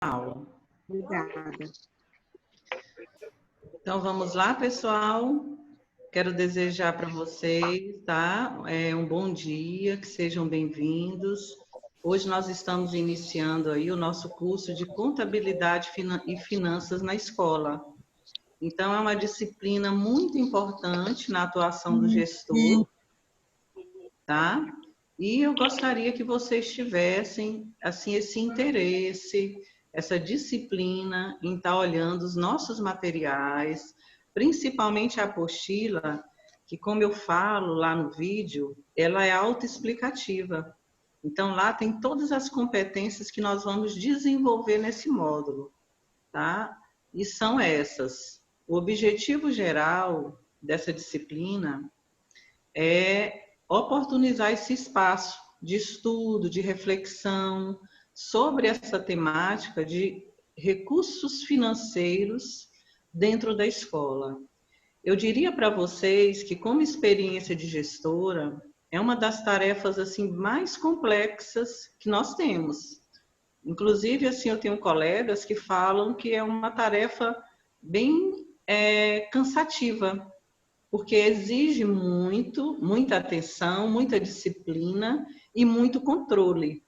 aula. Obrigada. Então, vamos lá, pessoal. Quero desejar para vocês, tá? Um bom dia, que sejam bem-vindos. Hoje nós estamos iniciando aí o nosso curso de Contabilidade e Finanças na escola. Então, é uma disciplina muito importante na atuação do gestor, tá? E eu gostaria que vocês tivessem, assim, esse interesse, essa disciplina em estar olhando os nossos materiais, principalmente a apostila, que, como eu falo lá no vídeo, ela é autoexplicativa. Então, lá tem todas as competências que nós vamos desenvolver nesse módulo, tá? E são essas. O objetivo geral dessa disciplina é oportunizar esse espaço de estudo, de reflexão sobre essa temática de recursos financeiros dentro da escola. Eu diria para vocês que, como experiência de gestora, é uma das tarefas assim mais complexas que nós temos. Inclusive, assim, eu tenho colegas que falam que é uma tarefa bem cansativa, porque exige muita atenção, muita disciplina e muito controle.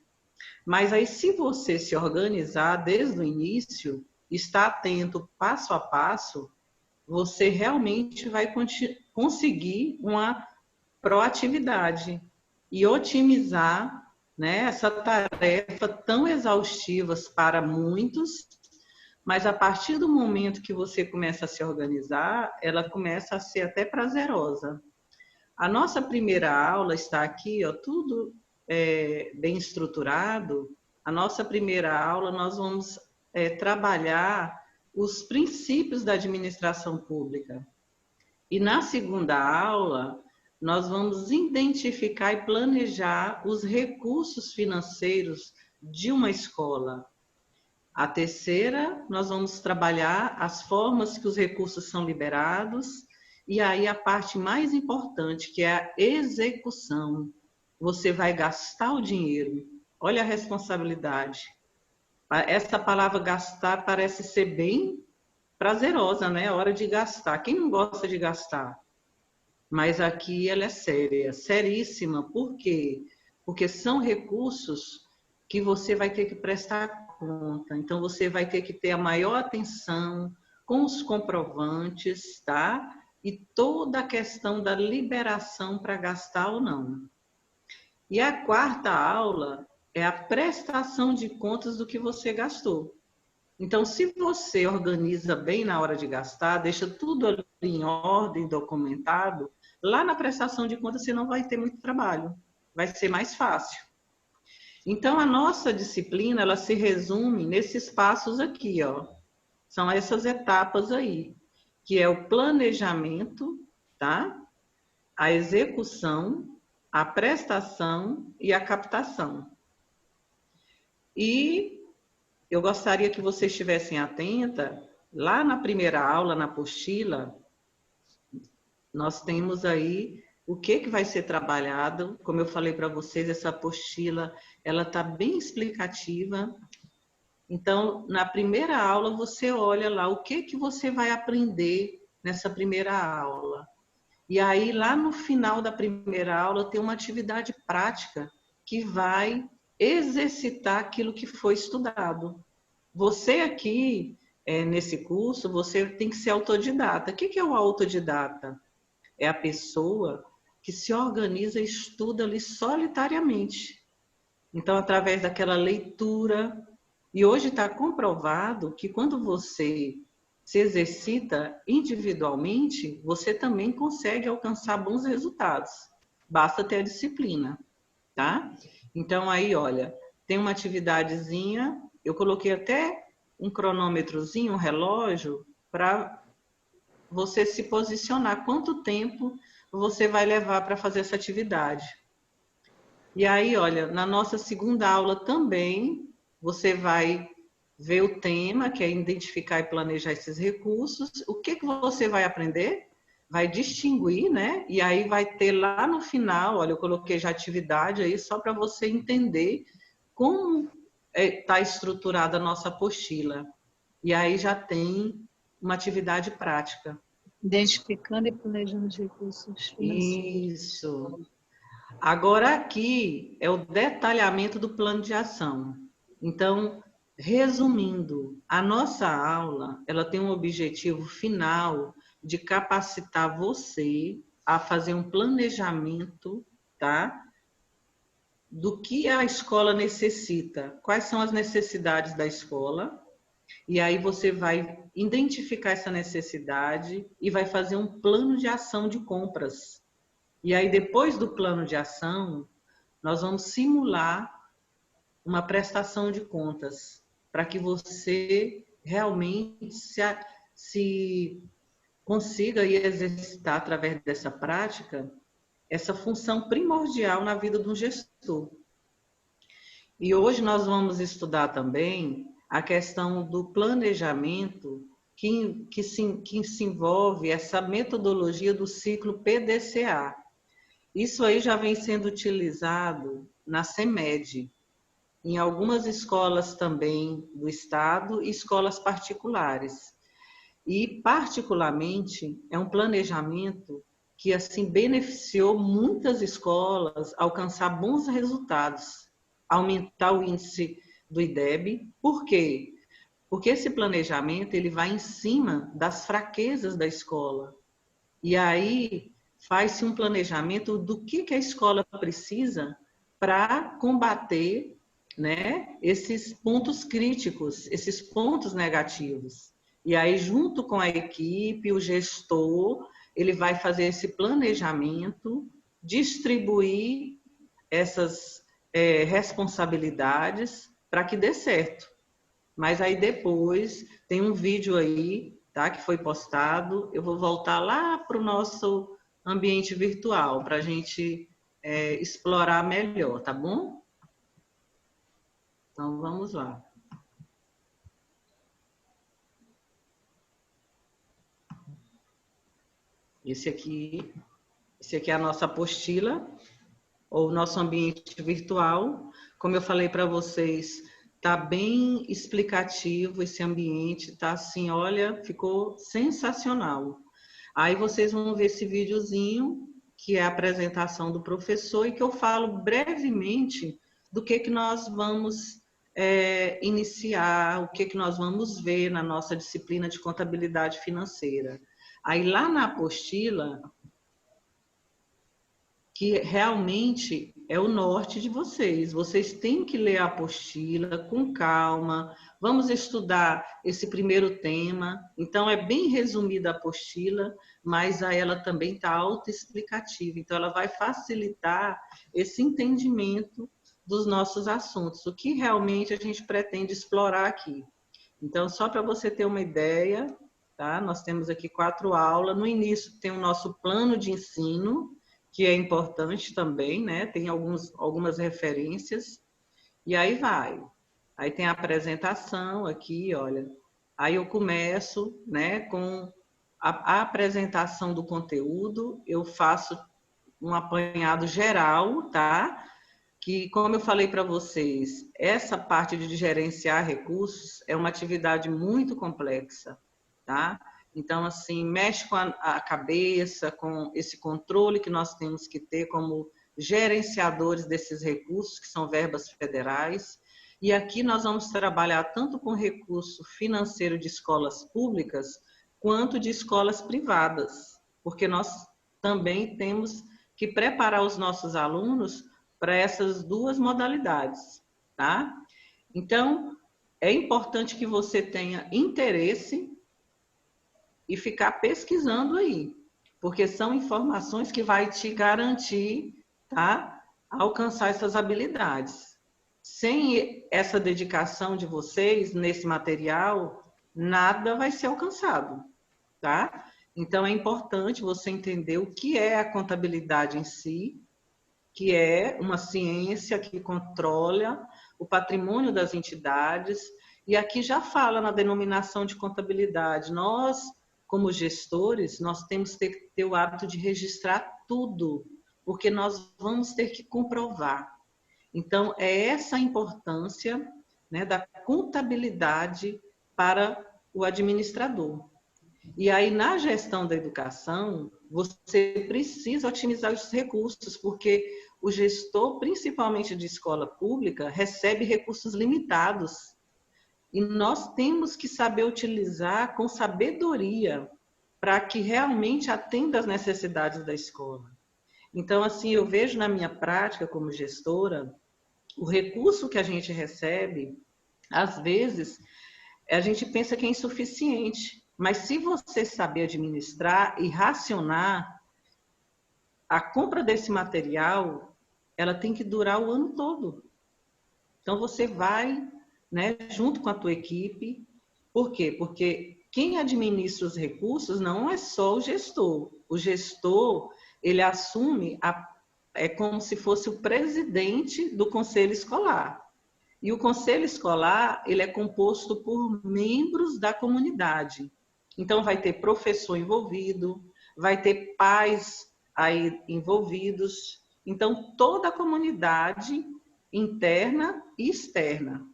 Mas aí, se você se organizar desde o início, estar atento passo a passo, você realmente vai conseguir uma proatividade e otimizar, né, essa tarefa tão exaustiva para muitos, mas a partir do momento que você começa a se organizar, ela começa a ser até prazerosa. A nossa primeira aula está aqui, ó, tudo bem estruturado. A nossa primeira aula nós vamos trabalhar os princípios da administração pública. E na segunda aula, nós vamos identificar e planejar os recursos financeiros de uma escola. A terceira, nós vamos trabalhar as formas que os recursos são liberados e aí a parte mais importante, que é a execução. Você vai gastar o dinheiro. Olha a responsabilidade. Essa palavra gastar parece ser bem prazerosa, né? A hora de gastar. Quem não gosta de gastar? Mas aqui ela é séria, seríssima. Por quê? Porque são recursos que você vai ter que prestar conta. Então, você vai ter que ter a maior atenção com os comprovantes, tá? E toda a questão da liberação para gastar ou não. E a quarta aula é a prestação de contas do que você gastou. Então, se você organiza bem na hora de gastar, deixa tudo ali em ordem, documentado, lá na prestação de contas você não vai ter muito trabalho, vai ser mais fácil. Então, a nossa disciplina, ela se resume nesses passos aqui, ó. São essas etapas aí, que é o planejamento, tá? A execução, a prestação e a captação. E eu gostaria que vocês estivessem atentas, lá na primeira aula, na apostila, nós temos aí o que vai ser trabalhado. Como eu falei para vocês, essa apostila, ela está bem explicativa. Então, na primeira aula, você olha lá o que você vai aprender nessa primeira aula. E aí, lá no final da primeira aula, tem uma atividade prática que vai exercitar aquilo que foi estudado. Você aqui, nesse curso, você tem que ser autodidata. O que é o autodidata? É a pessoa que se organiza e estuda ali solitariamente. Então, através daquela leitura. E hoje está comprovado que quando você se exercita individualmente, você também consegue alcançar bons resultados. Basta ter a disciplina, tá? Então, aí, olha, tem uma atividadezinha, eu coloquei até um cronômetrozinho, um relógio, para você se posicionar. Quanto tempo você vai levar para fazer essa atividade? E aí, olha, na nossa segunda aula também, você vai ver o tema, que é identificar e planejar esses recursos. O que você vai aprender? Vai distinguir, né? E aí vai ter lá no final, olha, eu coloquei já atividade aí só para você entender como está estruturada a nossa apostila. E aí já tem uma atividade prática. Identificando e planejando os recursos financeiros. Isso. Agora aqui é o detalhamento do plano de ação. Então, resumindo, a nossa aula, ela tem um objetivo final de capacitar você a fazer um planejamento, tá? Do que a escola necessita, quais são as necessidades da escola, e aí você vai identificar essa necessidade e vai fazer um plano de ação de compras. E aí, depois do plano de ação, nós vamos simular uma prestação de contas para que você realmente se consiga exercitar através dessa prática essa função primordial na vida do gestor. E hoje nós vamos estudar também a questão do planejamento que se envolve essa metodologia do ciclo PDCA. Isso aí já vem sendo utilizado na CEMED, em algumas escolas também do estado e escolas particulares. E, particularmente, é um planejamento que assim beneficiou muitas escolas a alcançar bons resultados, aumentar o índice do IDEB. Por quê? Porque esse planejamento ele vai em cima das fraquezas da escola. E aí faz-se um planejamento do que a escola precisa para combater, né, esses pontos críticos, esses pontos negativos. E aí, junto com a equipe, o gestor, ele vai fazer esse planejamento, distribuir essas responsabilidades para que dê certo. Mas aí depois tem um vídeo aí, tá, que foi postado. Eu vou voltar lá para o nosso ambiente virtual para a gente explorar melhor, tá bom? Então vamos lá. Esse aqui é a nossa apostila, ou nosso ambiente virtual. Como eu falei para vocês, tá bem explicativo esse ambiente, tá assim, olha, ficou sensacional. Aí vocês vão ver esse videozinho, que é a apresentação do professor, e que eu falo brevemente do que nós vamos iniciar, o que nós vamos ver na nossa disciplina de contabilidade financeira. Aí lá na apostila, que realmente é o norte de vocês. Vocês têm que ler a apostila com calma. Vamos estudar esse primeiro tema. Então, é bem resumida a apostila, mas ela também está autoexplicativa. Então, ela vai facilitar esse entendimento dos nossos assuntos, o que realmente a gente pretende explorar aqui. Então, só para você ter uma ideia, tá? Nós temos aqui 4 aulas. No início tem o nosso plano de ensino, que é importante também, né? Tem algumas referências. E aí vai. Aí tem a apresentação aqui, olha. Aí eu começo, né, com a apresentação do conteúdo. Eu faço um apanhado geral, tá? Que, como eu falei para vocês, essa parte de gerenciar recursos é uma atividade muito complexa, tá? Então, assim, mexe com a cabeça, com esse controle que nós temos que ter como gerenciadores desses recursos, que são verbas federais. E aqui nós vamos trabalhar tanto com recurso financeiro de escolas públicas, quanto de escolas privadas, porque nós também temos que preparar os nossos alunos para essas duas modalidades, tá? Então, é importante que você tenha interesse e ficar pesquisando aí, porque são informações que vai te garantir, tá, alcançar essas habilidades. Sem essa dedicação de vocês nesse material, nada vai ser alcançado, tá? Então é importante você entender o que é a contabilidade em si, que é uma ciência que controla o patrimônio das entidades, e aqui já fala na denominação de contabilidade. Nós, como gestores, nós temos que ter o hábito de registrar tudo, porque nós vamos ter que comprovar. Então, é essa a importância né, da contabilidade para o administrador. E aí, na gestão da educação, você precisa otimizar os recursos, porque o gestor, principalmente de escola pública, recebe recursos limitados. E nós temos que saber utilizar com sabedoria para que realmente atenda às necessidades da escola. Então, assim, eu vejo na minha prática como gestora, o recurso que a gente recebe, às vezes, a gente pensa que é insuficiente, mas se você saber administrar e racionar, a compra desse material, ela tem que durar o ano todo. Então, você vai, né, junto com a tua equipe. Por quê? Porque quem administra os recursos não é só o gestor. O gestor, ele assume, é como se fosse o presidente do conselho escolar. E o conselho escolar, ele é composto por membros da comunidade. Então, vai ter professor envolvido, vai ter pais aí envolvidos. Então, toda a comunidade interna e externa,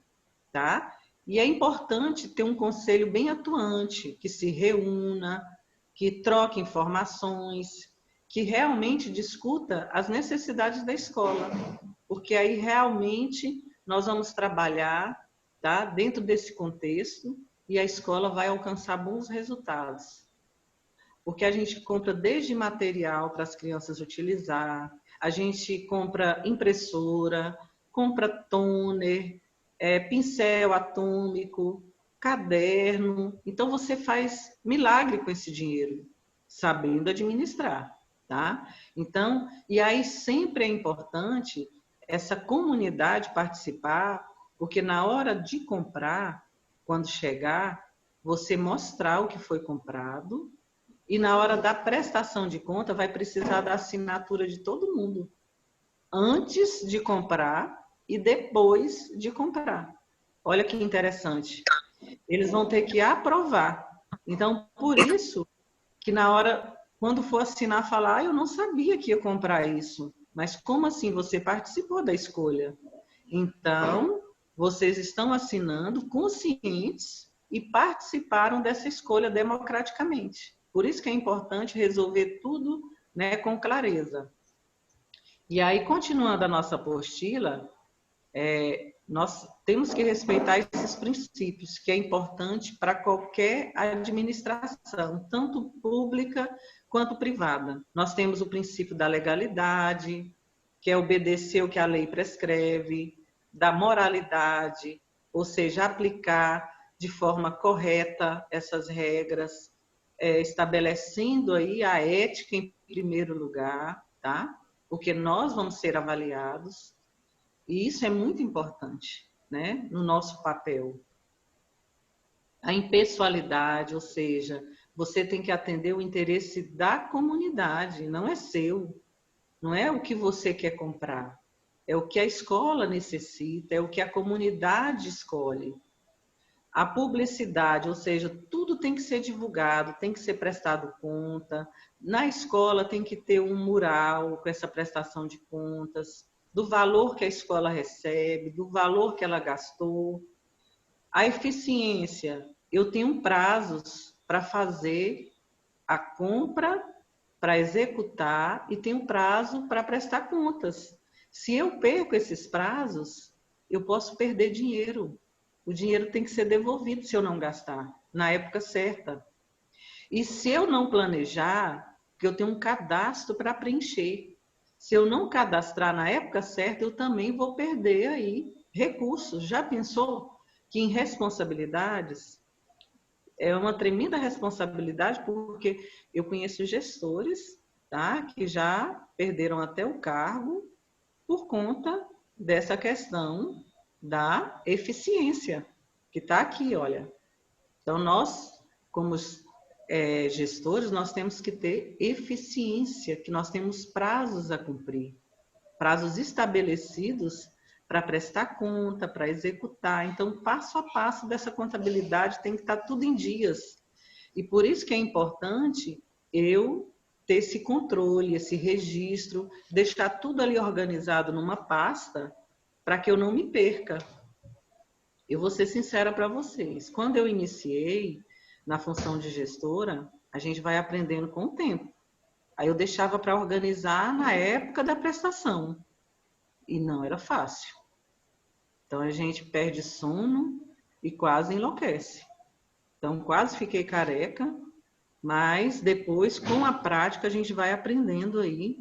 tá? E é importante ter um conselho bem atuante, que se reúna, que troque informações, que realmente discuta as necessidades da escola, porque aí realmente nós vamos trabalhar, tá, dentro desse contexto e a escola vai alcançar bons resultados. Porque a gente compra desde material para as crianças utilizar, a gente compra impressora, compra toner, pincel atômico, caderno. Então, você faz milagre com esse dinheiro, sabendo administrar, tá? Então, e aí sempre é importante essa comunidade participar, porque na hora de comprar, quando chegar, você mostrar o que foi comprado, e na hora da prestação de conta vai precisar da assinatura de todo mundo, antes de comprar e depois de comprar. Olha que interessante. Eles vão ter que aprovar. Então, por isso que na hora, quando for assinar, falar, eu não sabia que ia comprar isso. Mas como assim? Você participou da escolha. Então, vocês estão assinando conscientes e participaram dessa escolha democraticamente. Por isso que é importante resolver tudo, né, com clareza. E aí, continuando a nossa apostila, nós temos que respeitar esses princípios, que é importante para qualquer administração, tanto pública quanto privada. Nós temos o princípio da legalidade, que é obedecer o que a lei prescreve, da moralidade, ou seja, aplicar de forma correta essas regras, estabelecendo aí a ética em primeiro lugar, tá? Porque nós vamos ser avaliados, e isso é muito importante, né, no nosso papel. A impessoalidade, ou seja, você tem que atender o interesse da comunidade, não é seu, não é o que você quer comprar, é o que a escola necessita, é o que a comunidade escolhe. A publicidade, ou seja, tudo tem que ser divulgado, tem que ser prestado conta. Na escola tem que ter um mural com essa prestação de contas, do valor que a escola recebe, do valor que ela gastou. A eficiência, eu tenho prazos para fazer a compra, para executar e tenho prazo para prestar contas. Se eu perco esses prazos, eu posso perder dinheiro. O dinheiro tem que ser devolvido se eu não gastar, na época certa. E se eu não planejar, que eu tenho um cadastro para preencher. Se eu não cadastrar na época certa, eu também vou perder aí recursos. Já pensou que em responsabilidades é uma tremenda responsabilidade, porque eu conheço gestores, tá, que já perderam até o cargo por conta dessa questão da eficiência, que está aqui, olha. Então, nós, como gestores, nós temos que ter eficiência, que nós temos prazos a cumprir, prazos estabelecidos para prestar conta, para executar. Então, passo a passo dessa contabilidade tem que estar tudo em dias. E por isso que é importante eu ter esse controle, esse registro, deixar tudo ali organizado numa pasta para que eu não me perca. Eu vou ser sincera para vocês. Quando eu iniciei na função de gestora, a gente vai aprendendo com o tempo. Aí eu deixava para organizar na época da prestação. E não era fácil. Então a gente perde sono e quase enlouquece. Então quase fiquei careca, mas depois, com a prática, a gente vai aprendendo aí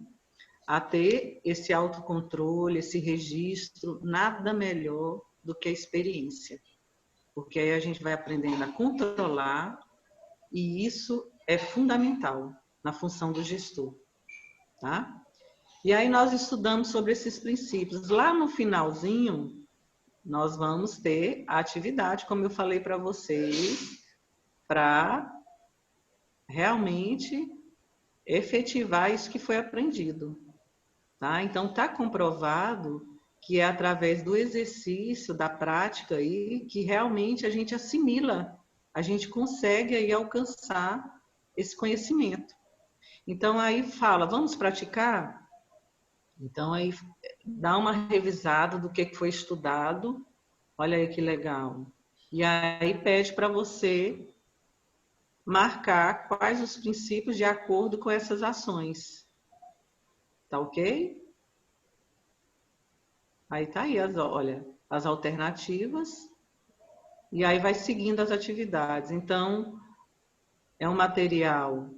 a ter esse autocontrole, esse registro. Nada melhor do que a experiência. Porque aí a gente vai aprendendo a controlar, e isso é fundamental na função do gestor, tá? E aí nós estudamos sobre esses princípios. Lá no finalzinho, nós vamos ter a atividade, como eu falei para vocês, para realmente efetivar isso que foi aprendido, tá? Então, está comprovado que é através do exercício, da prática aí, que realmente a gente assimila, a gente consegue aí alcançar esse conhecimento. Então, aí fala, vamos praticar? Então, aí dá uma revisada do que foi estudado, olha aí que legal. E aí pede para você marcar quais os princípios de acordo com essas ações. Tá ok? Aí tá aí, olha, as alternativas. E aí vai seguindo as atividades. Então, é um material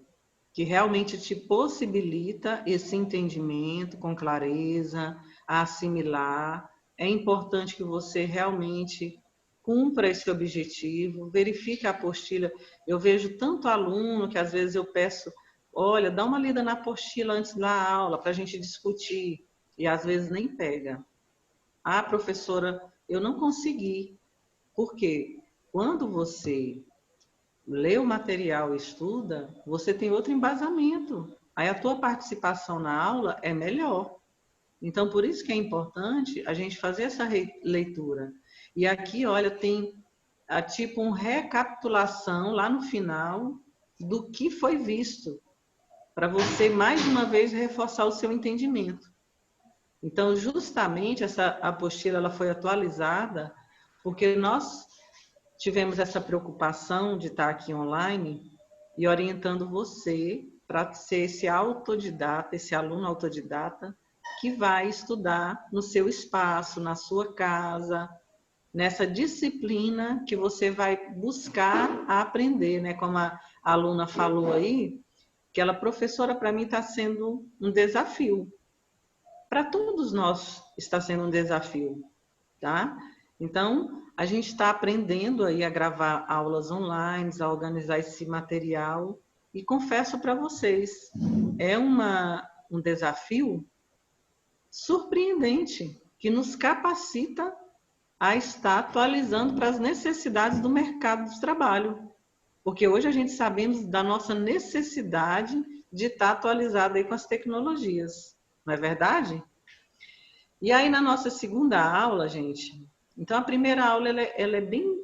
que realmente te possibilita esse entendimento com clareza, a assimilar. É importante que você realmente cumpra esse objetivo, verifique a apostila. Eu vejo tanto aluno que às vezes eu peço, olha, dá uma lida na apostila antes da aula para a gente discutir, e às vezes nem pega. Ah, professora, eu não consegui. Por quê? Quando você lê o material e estuda, você tem outro embasamento. Aí a tua participação na aula é melhor. Então, por isso que é importante a gente fazer essa leitura. E aqui, olha, tem tipo uma recapitulação lá no final do que foi visto, para você, mais uma vez, reforçar o seu entendimento. Então, justamente, essa apostila ela foi atualizada porque nós tivemos essa preocupação de estar aqui online e orientando você para ser esse autodidata, esse aluno autodidata que vai estudar no seu espaço, na sua casa, nessa disciplina que você vai buscar aprender, né? Como a aluna falou aí, que ela, professora, para mim está sendo um desafio. Para todos nós está sendo um desafio, tá? Então, a gente está aprendendo aí a gravar aulas online, a organizar esse material, e confesso para vocês, é um desafio surpreendente, que nos capacita a estar atualizando para as necessidades do mercado de trabalho. Porque hoje a gente sabemos da nossa necessidade de estar atualizado aí com as tecnologias, não é verdade? E aí na nossa segunda aula, gente, então a primeira aula ela é bem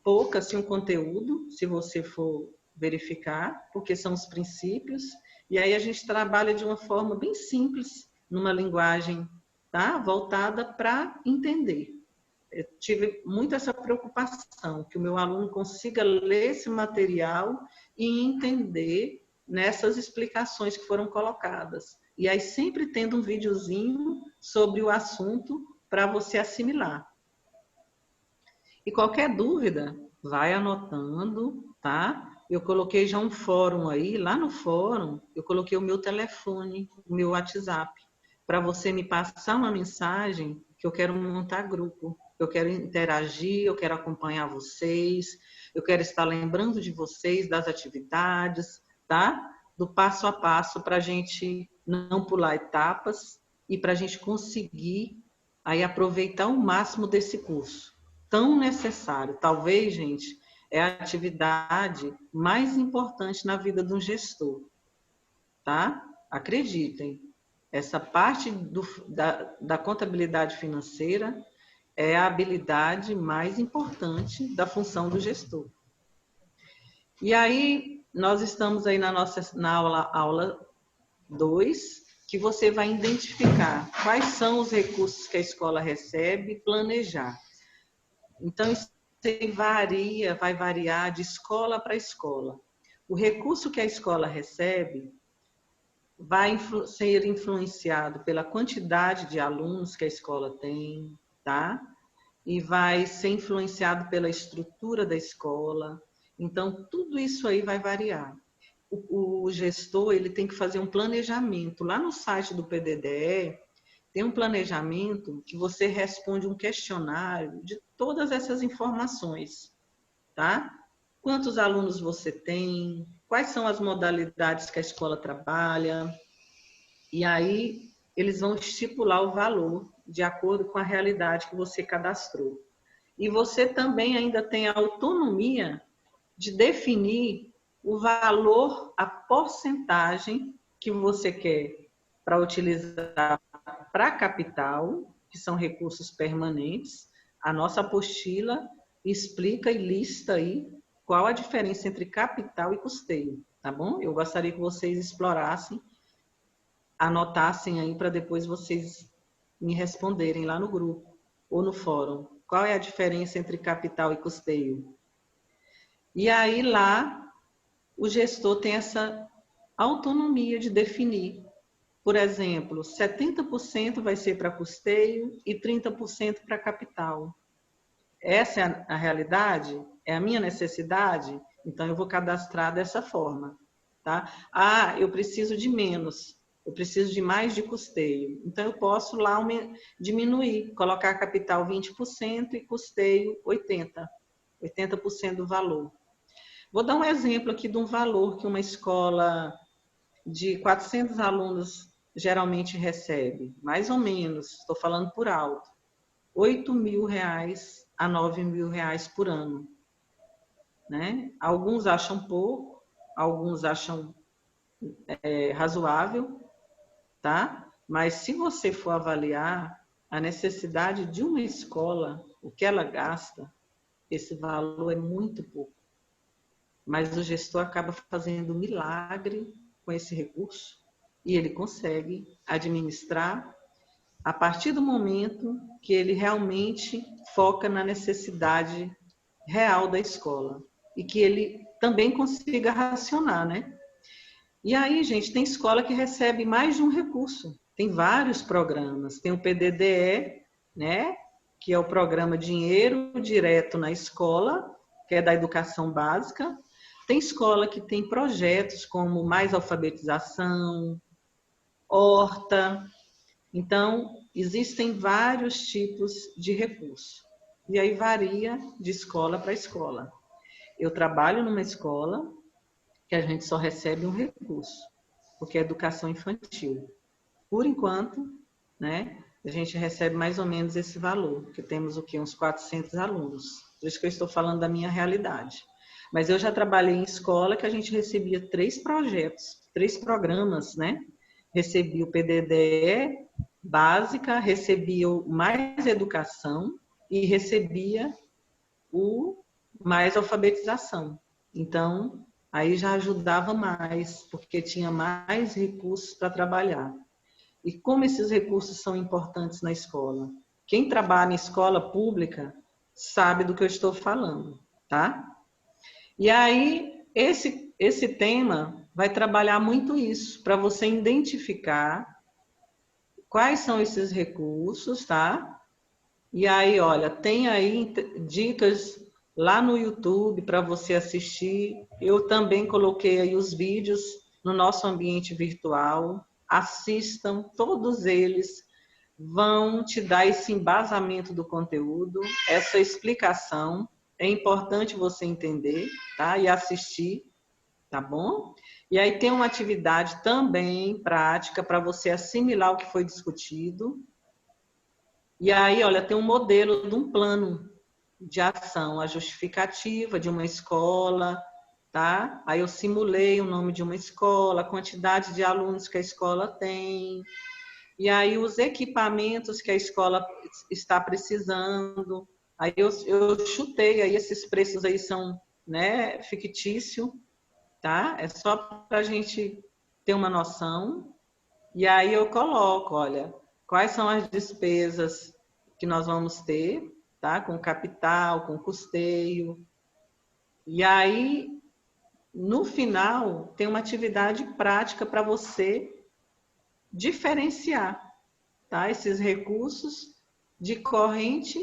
pouca, assim, o conteúdo, se você for verificar, porque são os princípios, e aí a gente trabalha de uma forma bem simples, numa linguagem, tá, voltada para entender. Eu tive muito essa preocupação, que o meu aluno consiga ler esse material e entender nessas explicações que foram colocadas. E aí sempre tendo um videozinho sobre o assunto para você assimilar. E qualquer dúvida, vai anotando, tá? Eu coloquei já um fórum aí, lá no fórum, eu coloquei o meu telefone, o meu WhatsApp, para você me passar uma mensagem que eu quero montar grupo, eu quero interagir, eu quero acompanhar vocês, eu quero estar lembrando de vocês das atividades, tá? Do passo a passo para a gente não pular etapas e para a gente conseguir aí aproveitar o máximo desse curso tão necessário. Talvez, gente, é a atividade mais importante na vida de um gestor, tá? Acreditem, essa parte da contabilidade financeira é a habilidade mais importante da função do gestor. E aí, nós estamos aí na aula 2, que você vai identificar quais são os recursos que a escola recebe e planejar. Então, isso aí varia, vai variar de escola para escola. O recurso que a escola recebe vai ser influenciado pela quantidade de alunos que a escola tem, tá? E vai ser influenciado pela estrutura da escola. Então, tudo isso aí vai variar. O gestor, ele tem que fazer um planejamento. Lá no site do PDDE, tem um planejamento que você responde um questionário de todas essas informações, tá? Quantos alunos você tem? Quais são as modalidades que a escola trabalha? E aí eles vão estipular o valor de acordo com a realidade que você cadastrou. E você também ainda tem a autonomia de definir o valor, a porcentagem que você quer para utilizar para capital, que são recursos permanentes. A nossa apostila explica e lista aí qual a diferença entre capital e custeio, tá bom? Eu gostaria que vocês explorassem, anotassem aí para depois vocês me responderem lá no grupo ou no fórum. Qual é a diferença entre capital e custeio? E aí lá o gestor tem essa autonomia de definir. Por exemplo, 70% vai ser para custeio e 30% para capital. Essa é a realidade? É a minha necessidade? Então eu vou cadastrar dessa forma, tá? Ah, eu preciso de menos. Eu preciso de mais de custeio. Então eu posso lá diminuir, colocar capital 20% e custeio 80% do valor. Vou dar um exemplo aqui de um valor que uma escola de 400 alunos geralmente recebe, mais ou menos, estou falando por alto, R$ 8.000 a R$ 9.000 por ano, né? Alguns acham pouco, alguns acham razoável, tá? Mas se você for avaliar a necessidade de uma escola, o que ela gasta, esse valor é muito pouco. Mas o gestor acaba fazendo um milagre com esse recurso e ele consegue administrar a partir do momento que ele realmente foca na necessidade real da escola e que ele também consiga racionar, né? E aí, gente, tem escola que recebe mais de um recurso. Tem vários programas. Tem o PDDE, né? Que é o programa Dinheiro Direto na Escola, que é da educação básica. Tem escola que tem projetos como Mais Alfabetização, Horta. Então, existem vários tipos de recurso. E aí varia de escola para escola. Eu trabalho numa escola que a gente só recebe um recurso, porque é educação infantil. Por enquanto, né, a gente recebe mais ou menos esse valor, porque temos o quê? Uns 400 alunos. Por isso que eu estou falando da minha realidade. Mas eu já trabalhei em escola que a gente recebia 3 projetos, 3 programas, né? Recebia o PDDE básica, recebia o Mais Educação e recebia o Mais Alfabetização. Então, aí já ajudava mais, porque tinha mais recursos para trabalhar. E como esses recursos são importantes na escola? Quem trabalha em escola pública sabe do que eu estou falando, tá? E aí, esse tema vai trabalhar muito isso, para você identificar quais são esses recursos, tá? E aí, olha, tem aí dicas lá no YouTube para você assistir. Eu também coloquei aí os vídeos no nosso ambiente virtual. Assistam, todos eles vão te dar esse embasamento do conteúdo, essa explicação. É importante você entender, tá? E assistir, tá bom? E aí tem uma atividade também prática para você assimilar o que foi discutido. E aí, olha, tem um modelo de um plano de ação, a justificativa de uma escola, tá? Aí eu simulei o nome de uma escola, a quantidade de alunos que a escola tem, e aí os equipamentos que a escola está precisando. Aí eu chutei, aí esses preços aí são, né, fictício, tá? É só para a gente ter uma noção. E aí eu coloco, olha, quais são as despesas que nós vamos ter, tá? Com capital, com custeio. E aí, no final, tem uma atividade prática para você diferenciar, tá? Esses recursos de corrente,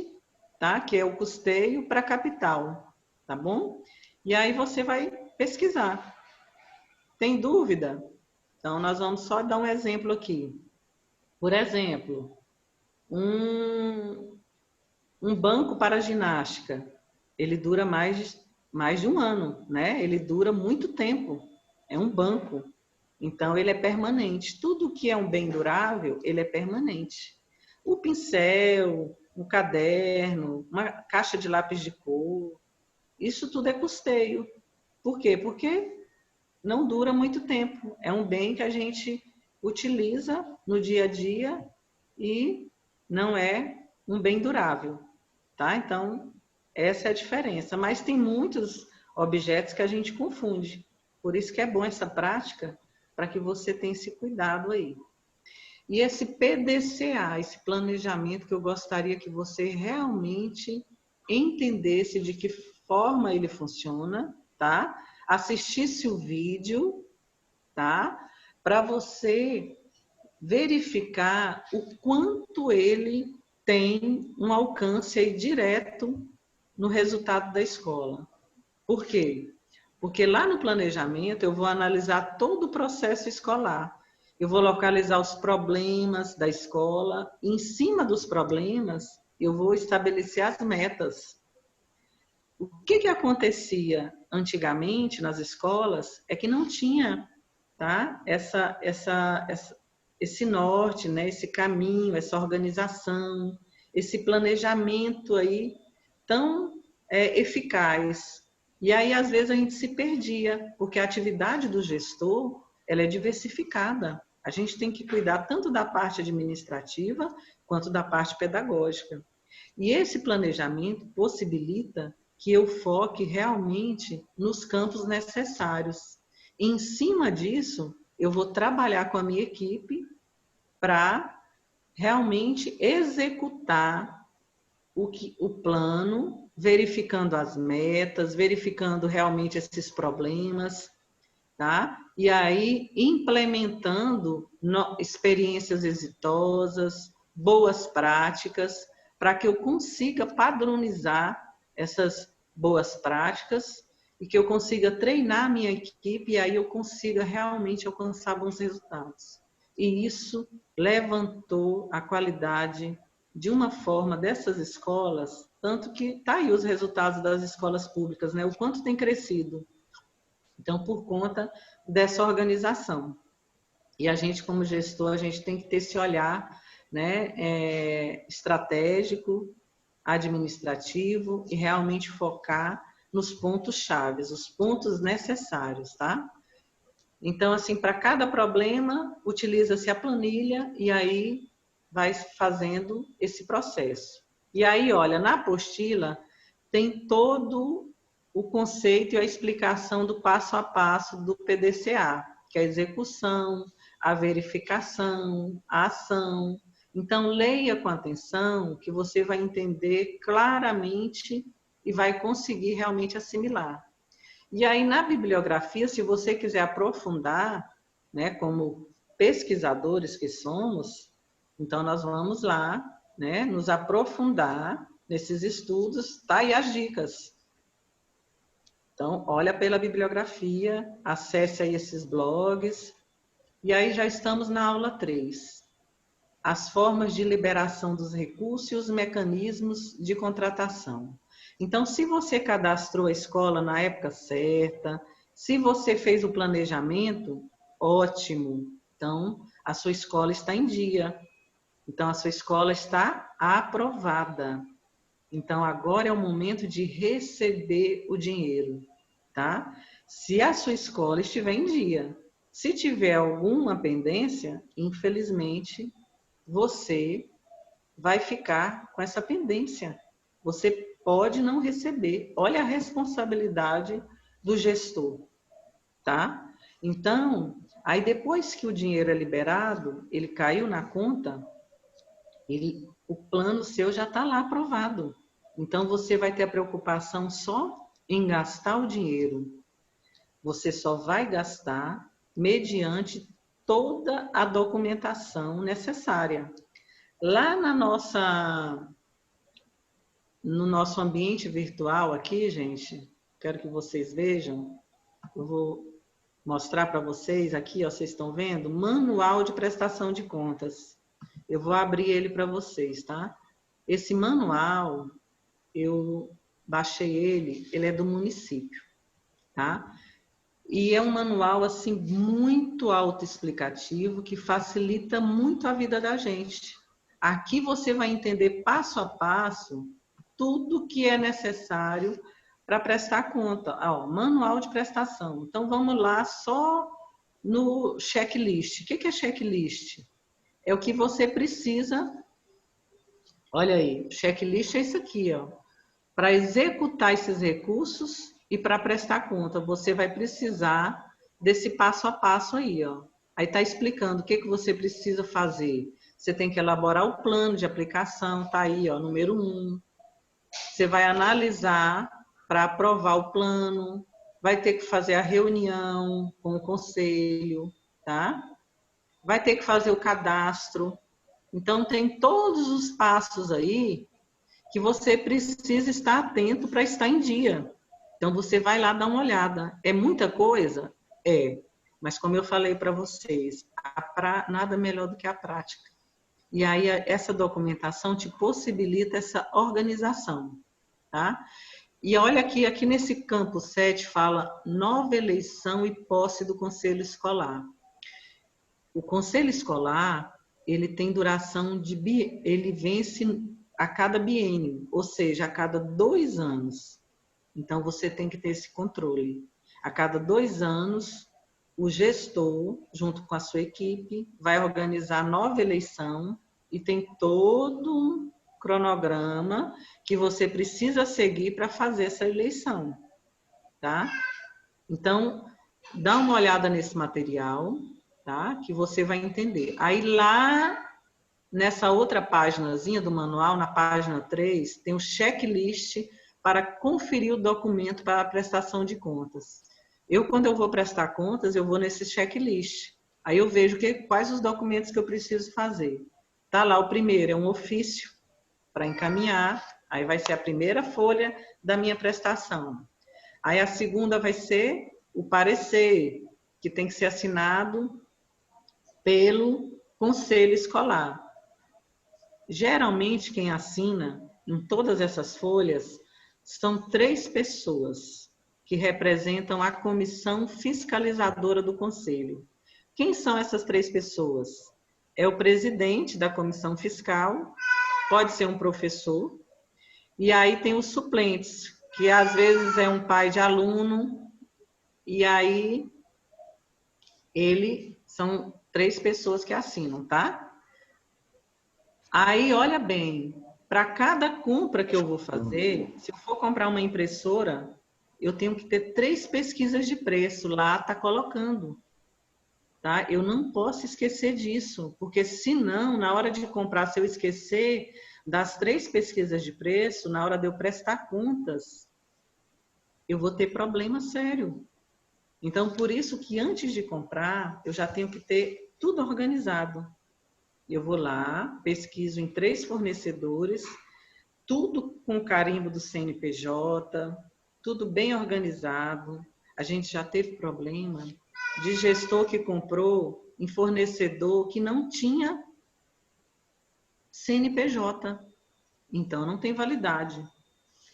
tá? Que é o custeio para capital, tá bom? E aí você vai pesquisar. Tem dúvida? Então, nós vamos só dar um exemplo aqui. Por exemplo, um banco para ginástica, ele dura mais de um ano, né? Ele dura muito tempo. É um banco. Então, ele é permanente. Tudo que é um bem durável, ele é permanente. O pincel, um caderno, uma caixa de lápis de cor, isso tudo é custeio. Por quê? Porque não dura muito tempo. É um bem que a gente utiliza no dia a dia e não é um bem durável, tá? Então, essa é a diferença. Mas tem muitos objetos que a gente confunde. Por isso que é bom essa prática, para que você tenha esse cuidado aí. E esse PDCA, esse planejamento que eu gostaria que você realmente entendesse de que forma ele funciona, tá? Assistisse o vídeo, tá? Para você verificar o quanto ele tem um alcance aí direto no resultado da escola. Por quê? Porque lá no planejamento eu vou analisar todo o processo escolar. Eu vou localizar os problemas da escola. E em cima dos problemas, eu vou estabelecer as metas. O que acontecia antigamente nas escolas é que não tinha, tá? Esse norte, né? Esse caminho, essa organização, esse planejamento aí tão eficaz. E aí, às vezes, a gente se perdia, porque a atividade do gestor, ela é diversificada. A gente tem que cuidar tanto da parte administrativa quanto da parte pedagógica. E esse planejamento possibilita que eu foque realmente nos campos necessários. E, em cima disso, eu vou trabalhar com a minha equipe para realmente executar o plano, verificando as metas, verificando realmente esses problemas, tá? E aí implementando experiências exitosas, boas práticas, para que eu consiga padronizar essas boas práticas e que eu consiga treinar a minha equipe e aí eu consiga realmente alcançar bons resultados. E isso levantou a qualidade de uma forma dessas escolas, tanto que está aí os resultados das escolas públicas, né? O quanto tem crescido. Então, por conta dessa organização. E a gente, como gestor, a gente tem que ter esse olhar, né, estratégico, administrativo e realmente focar nos pontos chaves, os pontos necessários, tá? Então, assim, para cada problema, utiliza-se a planilha e aí vai fazendo esse processo. E aí, olha, na apostila tem todo o conceito e a explicação do passo a passo do PDCA, que é a execução, a verificação, a ação. Então, leia com atenção, que você vai entender claramente e vai conseguir realmente assimilar. E aí, na bibliografia, se você quiser aprofundar, né, como pesquisadores que somos, então nós vamos lá, né, nos aprofundar nesses estudos, tá? E as dicas. Então, olha pela bibliografia, acesse aí esses blogs. E aí já estamos na aula 3. As formas de liberação dos recursos e os mecanismos de contratação. Então, se você cadastrou a escola na época certa, se você fez o planejamento, ótimo. Então, a sua escola está em dia. Então, a sua escola está aprovada. Então, agora é o momento de receber o dinheiro, tá? Se a sua escola estiver em dia. Se tiver alguma pendência, infelizmente, você vai ficar com essa pendência. Você pode não receber. Olha a responsabilidade do gestor, tá? Então, aí depois que o dinheiro é liberado, ele caiu na conta, o plano seu já está lá aprovado. Então, você vai ter a preocupação só em gastar o dinheiro. Você só vai gastar mediante toda a documentação necessária. Lá no nosso ambiente virtual aqui, gente, quero que vocês vejam, eu vou mostrar para vocês aqui, ó, vocês estão vendo? Manual de prestação de contas. Eu vou abrir ele para vocês, tá? Esse manual, eu baixei ele é do município, tá? E é um manual, assim, muito autoexplicativo, que facilita muito a vida da gente. Aqui você vai entender passo a passo tudo que é necessário para prestar conta. Ó, manual de prestação. Então, vamos lá só no checklist. O que é checklist? É o que você precisa. Olha aí, checklist é isso aqui, ó. Para executar esses recursos e para prestar conta, você vai precisar desse passo a passo aí, ó. Aí está explicando o que você precisa fazer. Você tem que elaborar o plano de aplicação, tá aí, ó, número 1. Você vai analisar para aprovar o plano, vai ter que fazer a reunião com o conselho, tá? Vai ter que fazer o cadastro. Então, tem todos os passos aí que você precisa estar atento para estar em dia. Então, você vai lá dar uma olhada. É muita coisa? É. Mas, como eu falei para vocês, nada melhor do que a prática. E aí, essa documentação te possibilita essa organização, tá? E olha aqui nesse campo 7 fala nova eleição e posse do conselho escolar. O conselho escolar, ele tem duração ele vence a cada biênio, ou seja, a cada 2 anos. Então, você tem que ter esse controle. A cada 2 anos, o gestor, junto com a sua equipe, vai organizar a nova eleição e tem todo um cronograma que você precisa seguir para fazer essa eleição, tá? Então, dá uma olhada nesse material, tá? Que você vai entender. Aí lá nessa outra páginazinha do manual, na página 3, tem o checklist para conferir o documento para a prestação de contas. Quando eu vou prestar contas, eu vou nesse checklist. Aí eu vejo quais os documentos que eu preciso fazer. Tá lá, o primeiro é um ofício para encaminhar, aí vai ser a primeira folha da minha prestação. Aí a segunda vai ser o parecer, que tem que ser assinado pelo conselho escolar. Geralmente, quem assina em todas essas folhas são 3 pessoas que representam a comissão fiscalizadora do conselho. Quem são essas 3 pessoas? É o presidente da comissão fiscal, pode ser um professor, e aí tem os suplentes, que às vezes é um pai de aluno, e aí são 3 pessoas que assinam, tá? Aí, olha bem, para cada compra que eu vou fazer, se eu for comprar uma impressora, eu tenho que ter 3 pesquisas de preço, lá está colocando. Tá? Eu não posso esquecer disso, porque senão, na hora de comprar, se eu esquecer das 3 pesquisas de preço, na hora de eu prestar contas, eu vou ter problema sério. Então, por isso que antes de comprar, eu já tenho que ter tudo organizado. Eu vou lá, pesquiso em 3 fornecedores, tudo com carimbo do CNPJ, tudo bem organizado. A gente já teve problema de gestor que comprou em fornecedor que não tinha CNPJ. Então, não tem validade.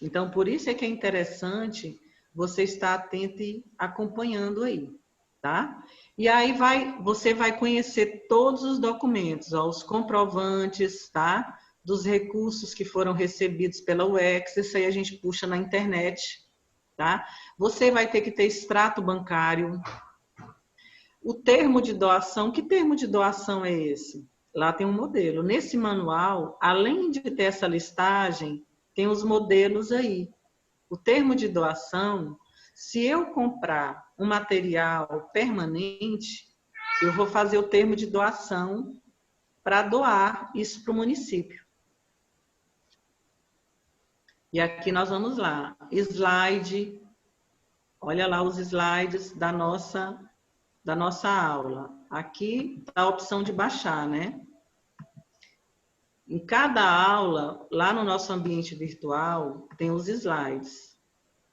Então, por isso é que é interessante você estar atento e acompanhando aí, tá? E aí você vai conhecer todos os documentos, ó, os comprovantes, tá? Dos recursos que foram recebidos pela UEX, isso aí a gente puxa na internet, tá? Você vai ter que ter extrato bancário. O termo de doação, que termo de doação é esse? Lá tem um modelo. Nesse manual, além de ter essa listagem, tem os modelos aí. O termo de doação, se eu comprar um material permanente, eu vou fazer o termo de doação para doar isso para o município. E aqui nós vamos lá. Slide. Olha lá os slides da nossa aula. Aqui está a opção de baixar, né? Em cada aula, lá no nosso ambiente virtual, tem os slides.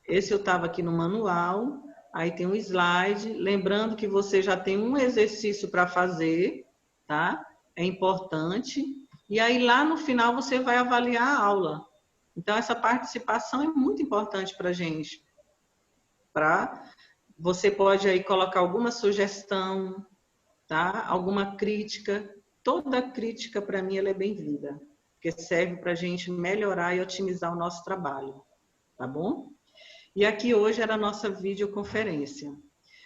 Esse eu estava aqui no manual, aí tem um slide. Lembrando que você já tem um exercício para fazer, tá? É importante. E aí lá no final você vai avaliar a aula. Então essa participação é muito importante para a gente. Você pode aí colocar alguma sugestão, tá? Alguma crítica. Toda crítica, para mim, ela é bem-vinda, porque serve para a gente melhorar e otimizar o nosso trabalho, tá bom? E aqui hoje era a nossa videoconferência.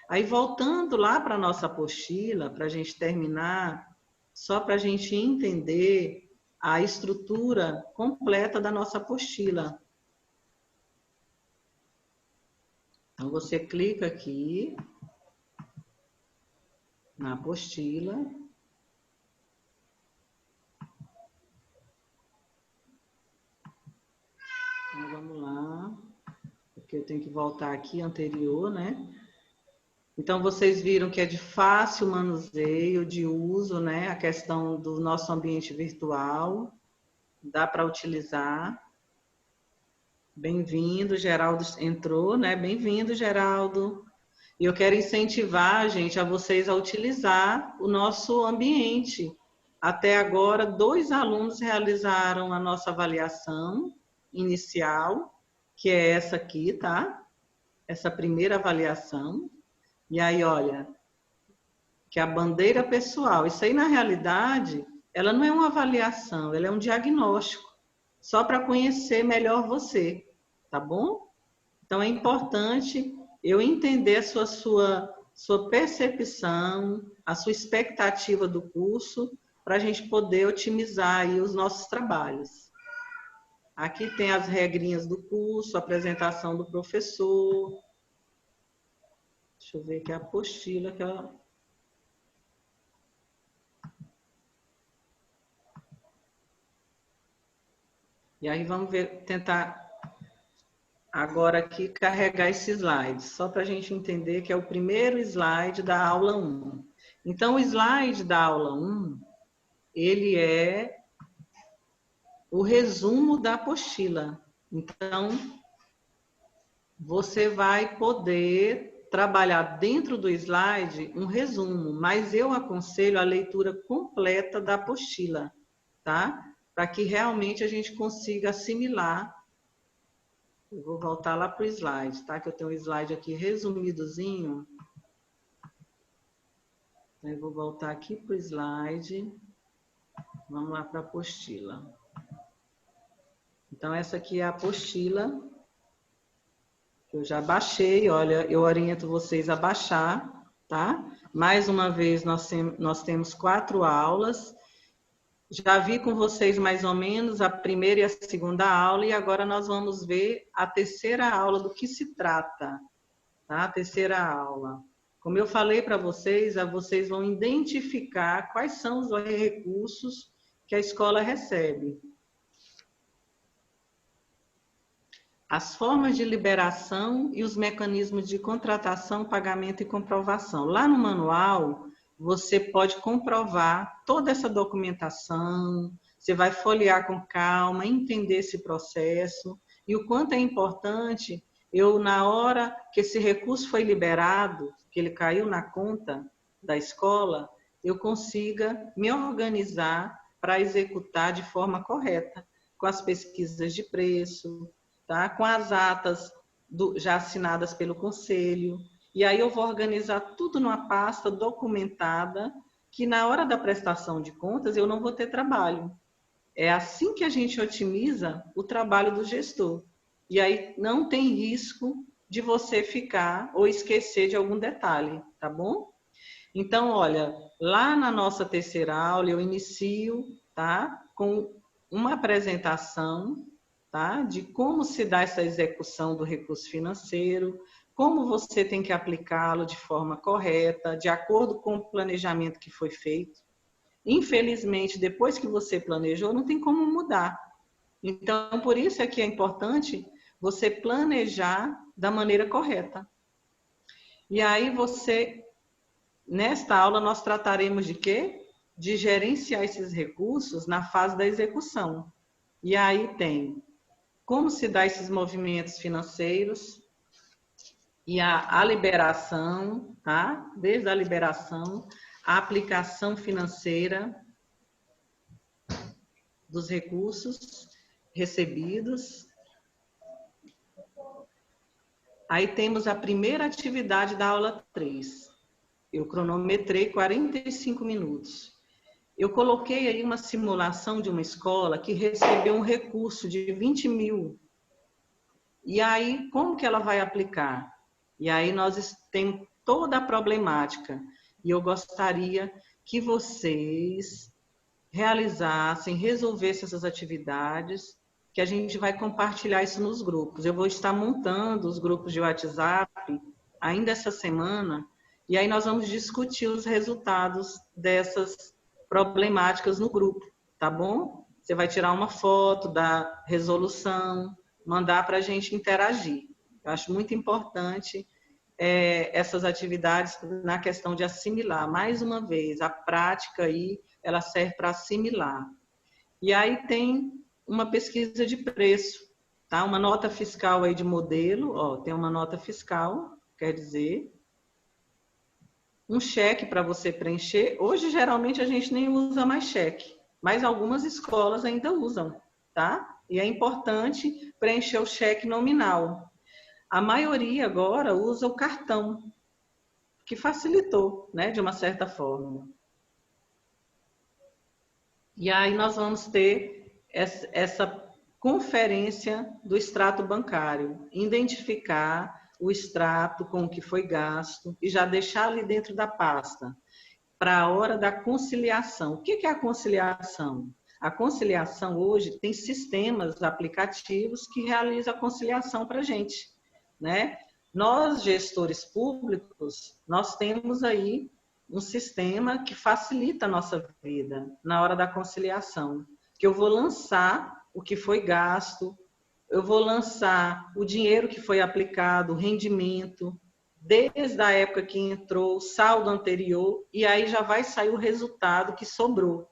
Aí, voltando lá para a nossa apostila, para a gente terminar, só para a gente entender a estrutura completa da nossa apostila. Então, você clica aqui na apostila. Então, vamos lá. Porque eu tenho que voltar aqui, anterior, né? Então, vocês viram que é de fácil manuseio, de uso, né? A questão do nosso ambiente virtual. Dá para utilizar. Bem-vindo, Geraldo entrou, né? Bem-vindo, Geraldo. E eu quero incentivar, gente, a vocês a utilizar o nosso ambiente. Até agora, 2 alunos realizaram a nossa avaliação inicial, que é essa aqui, tá? Essa primeira avaliação. E aí, olha, que a bandeira pessoal, isso aí na realidade, ela não é uma avaliação, ela é um diagnóstico, só para conhecer melhor você, tá bom? Então é importante eu entender a sua percepção, a sua expectativa do curso, para a gente poder otimizar aí os nossos trabalhos. Aqui tem as regrinhas do curso, a apresentação do professor. Deixa eu ver aqui a apostila que ela... E aí vamos ver, tentar agora aqui carregar esse slide, só para a gente entender que é o primeiro slide da aula 1. Então, o slide da aula 1, ele é o resumo da apostila. Então, você vai poder trabalhar dentro do slide um resumo, mas eu aconselho a leitura completa da apostila, tá? Para que realmente a gente consiga assimilar. Eu vou voltar lá para o slide, tá? Que eu tenho um slide aqui resumidozinho. Então, eu vou voltar aqui para o slide. Vamos lá para a apostila. Então, essa aqui é a apostila. Eu já baixei, olha, eu oriento vocês a baixar, tá? Mais uma vez, nós temos 4 aulas. Já vi com vocês mais ou menos a primeira e a segunda aula, e agora nós vamos ver a terceira aula, do que se trata, tá? A terceira aula. Como eu falei para vocês, vocês vão identificar quais são os recursos que a escola recebe. As formas de liberação e os mecanismos de contratação, pagamento e comprovação. Lá no manual, você pode comprovar toda essa documentação, você vai folhear com calma, entender esse processo e o quanto é importante eu, na hora que esse recurso foi liberado, que ele caiu na conta da escola, eu consiga me organizar para executar de forma correta, com as pesquisas de preço, tá? Com as atas já assinadas pelo conselho. E aí eu vou organizar tudo numa pasta documentada, que na hora da prestação de contas eu não vou ter trabalho. É assim que a gente otimiza o trabalho do gestor. E aí não tem risco de você ficar ou esquecer de algum detalhe, tá bom? Então, olha, lá na nossa terceira aula eu inicio, tá? Com uma apresentação, tá? De como se dá essa execução do recurso financeiro, como você tem que aplicá-lo de forma correta, de acordo com o planejamento que foi feito. Infelizmente, depois que você planejou, não tem como mudar. Então, por isso é que é importante você planejar da maneira correta. E aí nesta aula, nós trataremos de quê? De gerenciar esses recursos na fase da execução. E aí tem como se dá esses movimentos financeiros e a liberação, tá? Desde a liberação, a aplicação financeira dos recursos recebidos. Aí temos a primeira atividade da aula 3. Eu cronometrei 45 minutos. Eu coloquei aí uma simulação de uma escola que recebeu um recurso de 20 mil. E aí, como que ela vai aplicar? E aí nós temos toda a problemática. E eu gostaria que vocês realizassem, resolvessem essas atividades, que a gente vai compartilhar isso nos grupos. Eu vou estar montando os grupos de WhatsApp ainda essa semana, e aí nós vamos discutir os resultados dessas problemáticas no grupo, tá bom? Você vai tirar uma foto da resolução, mandar para a gente interagir. Eu acho muito importante essas atividades na questão de assimilar. Mais uma vez, a prática aí, ela serve para assimilar. E aí tem uma pesquisa de preço, tá? Uma nota fiscal aí de modelo, ó, tem uma nota fiscal, quer dizer, um cheque para você preencher. Hoje, geralmente, a gente nem usa mais cheque, mas algumas escolas ainda usam, tá? E é importante preencher o cheque nominal. A maioria agora usa o cartão, que facilitou, né, de uma certa forma. E aí nós vamos ter essa conferência do extrato bancário, identificar o extrato com o que foi gasto e já deixar ali dentro da pasta para a hora da conciliação. O que é a conciliação? A conciliação hoje tem sistemas aplicativos que realizam a conciliação para a gente, né? Nós, gestores públicos, nós temos aí um sistema que facilita a nossa vida na hora da conciliação, que eu vou lançar o que foi gasto, eu vou lançar o dinheiro que foi aplicado, o rendimento, desde a época que entrou, o saldo anterior, e aí já vai sair o resultado que sobrou.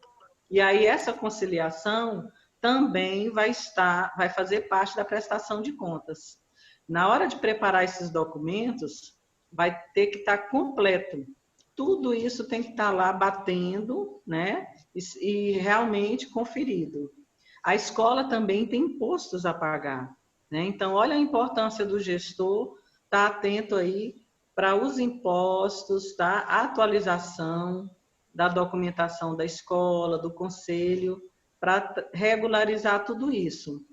E aí essa conciliação também vai fazer parte da prestação de contas. Na hora de preparar esses documentos, vai ter que estar completo. Tudo isso tem que estar lá batendo, né? E realmente conferido. A escola também tem impostos a pagar, né? Então, olha a importância do gestor estar atento aí para os impostos, tá? A atualização da documentação da escola, do conselho, para regularizar tudo isso.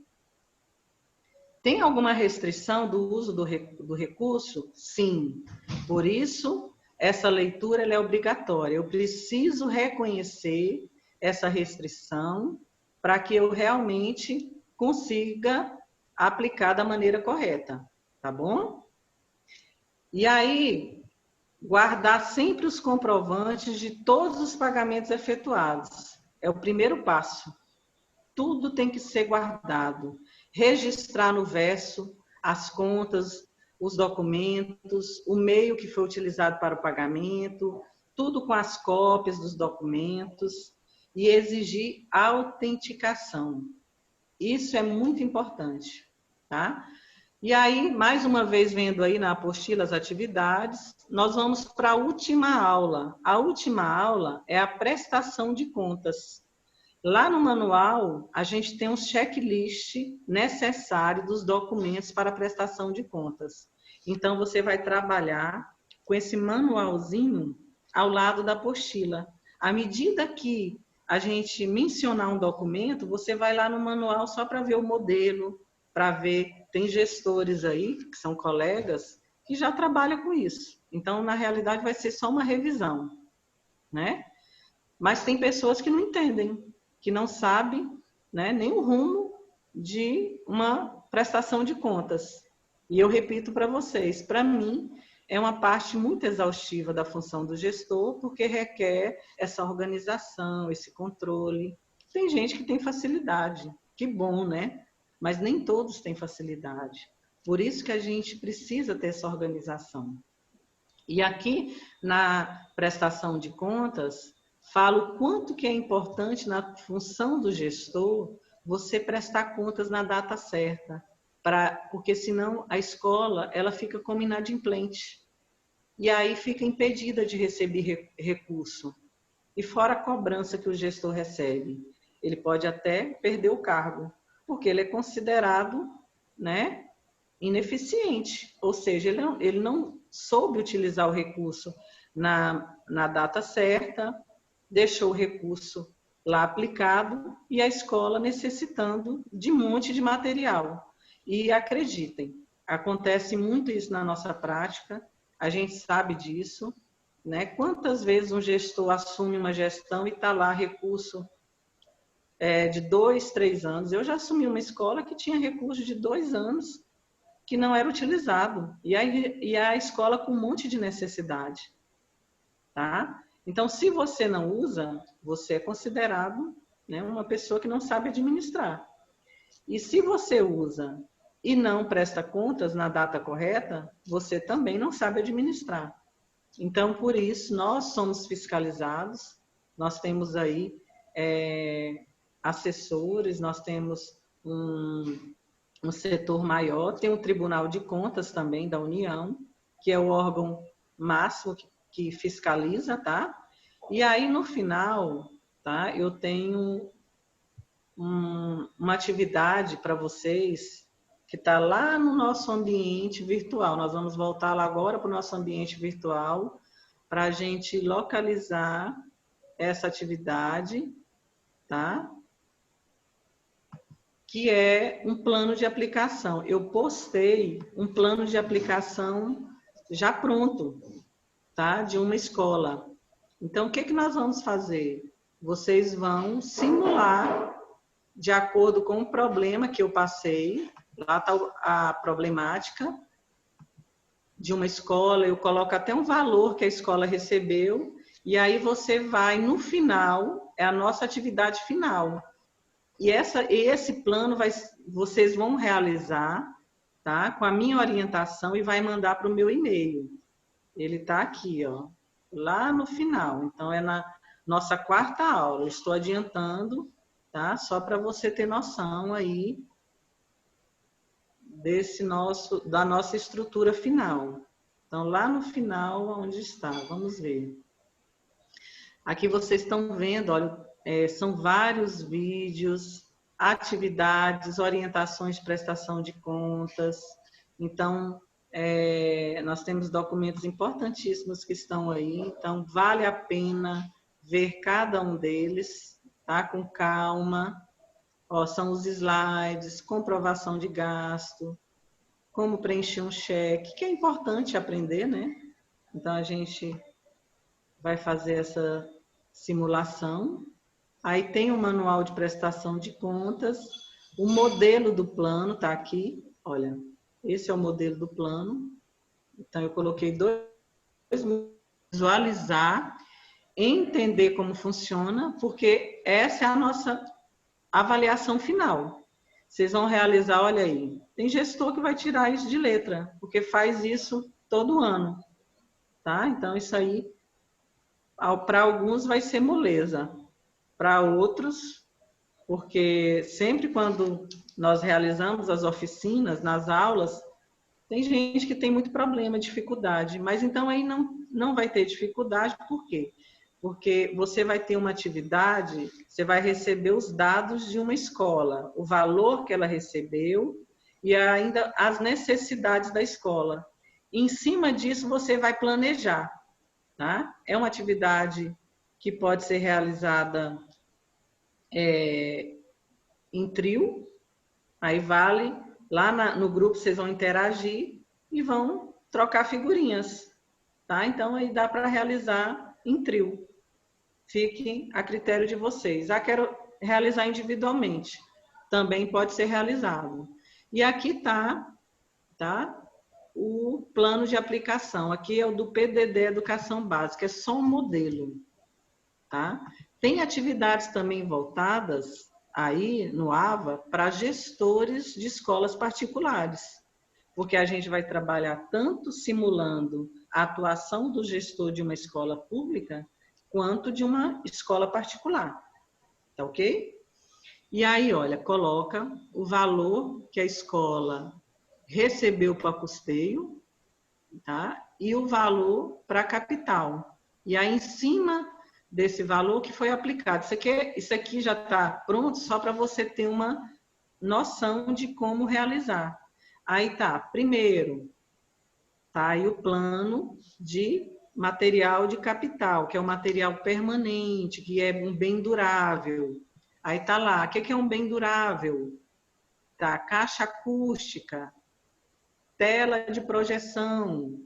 Tem alguma restrição do uso do recurso? Sim. Por isso, essa leitura ela é obrigatória. Eu preciso reconhecer essa restrição para que eu realmente consiga aplicar da maneira correta, tá bom? E aí, guardar sempre os comprovantes de todos os pagamentos efetuados. É o primeiro passo. Tudo tem que ser guardado. Registrar no verso as contas, os documentos, o meio que foi utilizado para o pagamento, tudo com as cópias dos documentos e exigir autenticação. Isso é muito importante, tá? E aí, mais uma vez, vendo aí na apostila as atividades, nós vamos para a última aula. A última aula é a prestação de contas. Lá no manual, a gente tem um checklist necessário dos documentos para a prestação de contas. Então, você vai trabalhar com esse manualzinho ao lado da apostila. À medida que a gente mencionar um documento, você vai lá no manual só para ver o modelo, para ver, tem gestores aí, que são colegas, que já trabalham com isso. Então, na realidade, vai ser só uma revisão, né? Mas tem pessoas que não entendem, que não sabem, né, nem o rumo de uma prestação de contas. E eu repito para vocês, para mim, é uma parte muito exaustiva da função do gestor, porque requer essa organização, esse controle. Tem gente que tem facilidade, que bom, né? Mas nem todos têm facilidade. Por isso que a gente precisa ter essa organização. E aqui, na prestação de contas, falo quanto que é importante na função do gestor você prestar contas na data certa, porque senão a escola ela fica como inadimplente. E aí fica impedida de receber recurso. E fora a cobrança que o gestor recebe, ele pode até perder o cargo, porque ele é considerado, né, ineficiente, ou seja, ele não soube utilizar o recurso na data certa, deixou o recurso lá aplicado e a escola necessitando de um monte de material. E acreditem, acontece muito isso na nossa prática, a gente sabe disso, né? Quantas vezes um gestor assume uma gestão e está lá recurso de 2, 3 anos. Eu já assumi uma escola que tinha recurso de 2 anos que não era utilizado. E a escola com um monte de necessidade. Tá? Então, se você não usa, você é considerado, né, uma pessoa que não sabe administrar. E se você usa e não presta contas na data correta, você também não sabe administrar. Então, por isso, nós somos fiscalizados, nós temos aí assessores, nós temos um setor maior, tem o Tribunal de Contas também da União, que é o órgão máximo que fiscaliza, tá? E aí, no final, tá, eu tenho uma atividade para vocês que está lá no nosso ambiente virtual. Nós vamos voltar lá agora para o nosso ambiente virtual para a gente localizar essa atividade, tá? Que é um plano de aplicação. Eu postei um plano de aplicação já pronto, tá? De uma escola. Então, o que que nós vamos fazer? Vocês vão simular de acordo com o problema que eu passei. Lá está a problemática de uma escola, eu coloco até um valor que a escola recebeu, e aí você vai, no final, é a nossa atividade final. E esse plano vocês vão realizar, tá? Com a minha orientação e vai mandar para o meu e-mail. Ele está aqui, ó, lá no final. Então, é na nossa 4ª aula. Eu estou adiantando, tá? Só para você ter noção aí da nossa estrutura final. Então, lá no final, onde está? Vamos ver. Aqui vocês estão vendo, olha, são vários vídeos, atividades, orientações de prestação de contas. Então, nós temos documentos importantíssimos que estão aí. Então, vale a pena ver cada um deles, tá? Com calma. Ó, são os slides, comprovação de gasto, como preencher um cheque, que é importante aprender, né? Então, a gente vai fazer essa simulação. Aí tem o manual de prestação de contas, o modelo do plano está aqui. Olha, esse é o modelo do plano. Então, eu coloquei 2 visualizar, entender como funciona, porque essa é a nossa avaliação final. Vocês vão realizar, olha aí, tem gestor que vai tirar isso de letra, porque faz isso todo ano, tá? Então, isso aí, para alguns vai ser moleza, para outros, porque sempre quando nós realizamos as oficinas, nas aulas, tem gente que tem muito problema, dificuldade, mas então aí não vai ter dificuldade, por quê? Porque você vai ter uma atividade, você vai receber os dados de uma escola, o valor que ela recebeu e ainda as necessidades da escola. Em cima disso, você vai planejar, tá? É uma atividade que pode ser realizada em trio, aí vale, lá no grupo vocês vão interagir e vão trocar figurinhas, tá? Então, aí dá para realizar em trio. Fique a critério de vocês. Quero realizar individualmente. Também pode ser realizado. E aqui tá o plano de aplicação. Aqui é o do PDD Educação Básica, é só um modelo, tá? Tem atividades também voltadas aí no AVA para gestores de escolas particulares, porque a gente vai trabalhar tanto simulando a atuação do gestor de uma escola pública quanto de uma escola particular, tá ok? E aí, olha, coloca o valor que a escola recebeu para custeio, tá? E o valor para capital. E aí, em cima desse valor que foi aplicado. Isso aqui já está pronto só para você ter uma noção de como realizar. Aí tá, primeiro, tá aí o plano de material de capital, que é um material permanente, que é um bem durável. Aí tá lá, o que é um bem durável? Tá, caixa acústica, tela de projeção,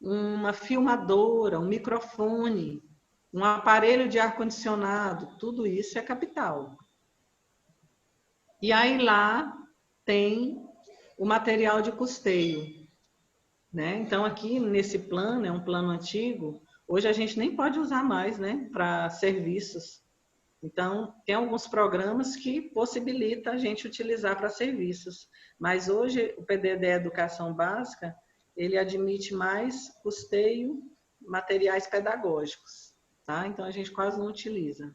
uma filmadora, um microfone, um aparelho de ar-condicionado, tudo isso é capital. E aí lá tem o material de custeio, né? Então aqui nesse plano, é um plano antigo, hoje a gente nem pode usar mais, né, para serviços. Então, tem alguns programas que possibilitam a gente utilizar para serviços. Mas hoje, o PDD Educação Básica, ele admite mais custeio, materiais pedagógicos, tá? Então, a gente quase não utiliza.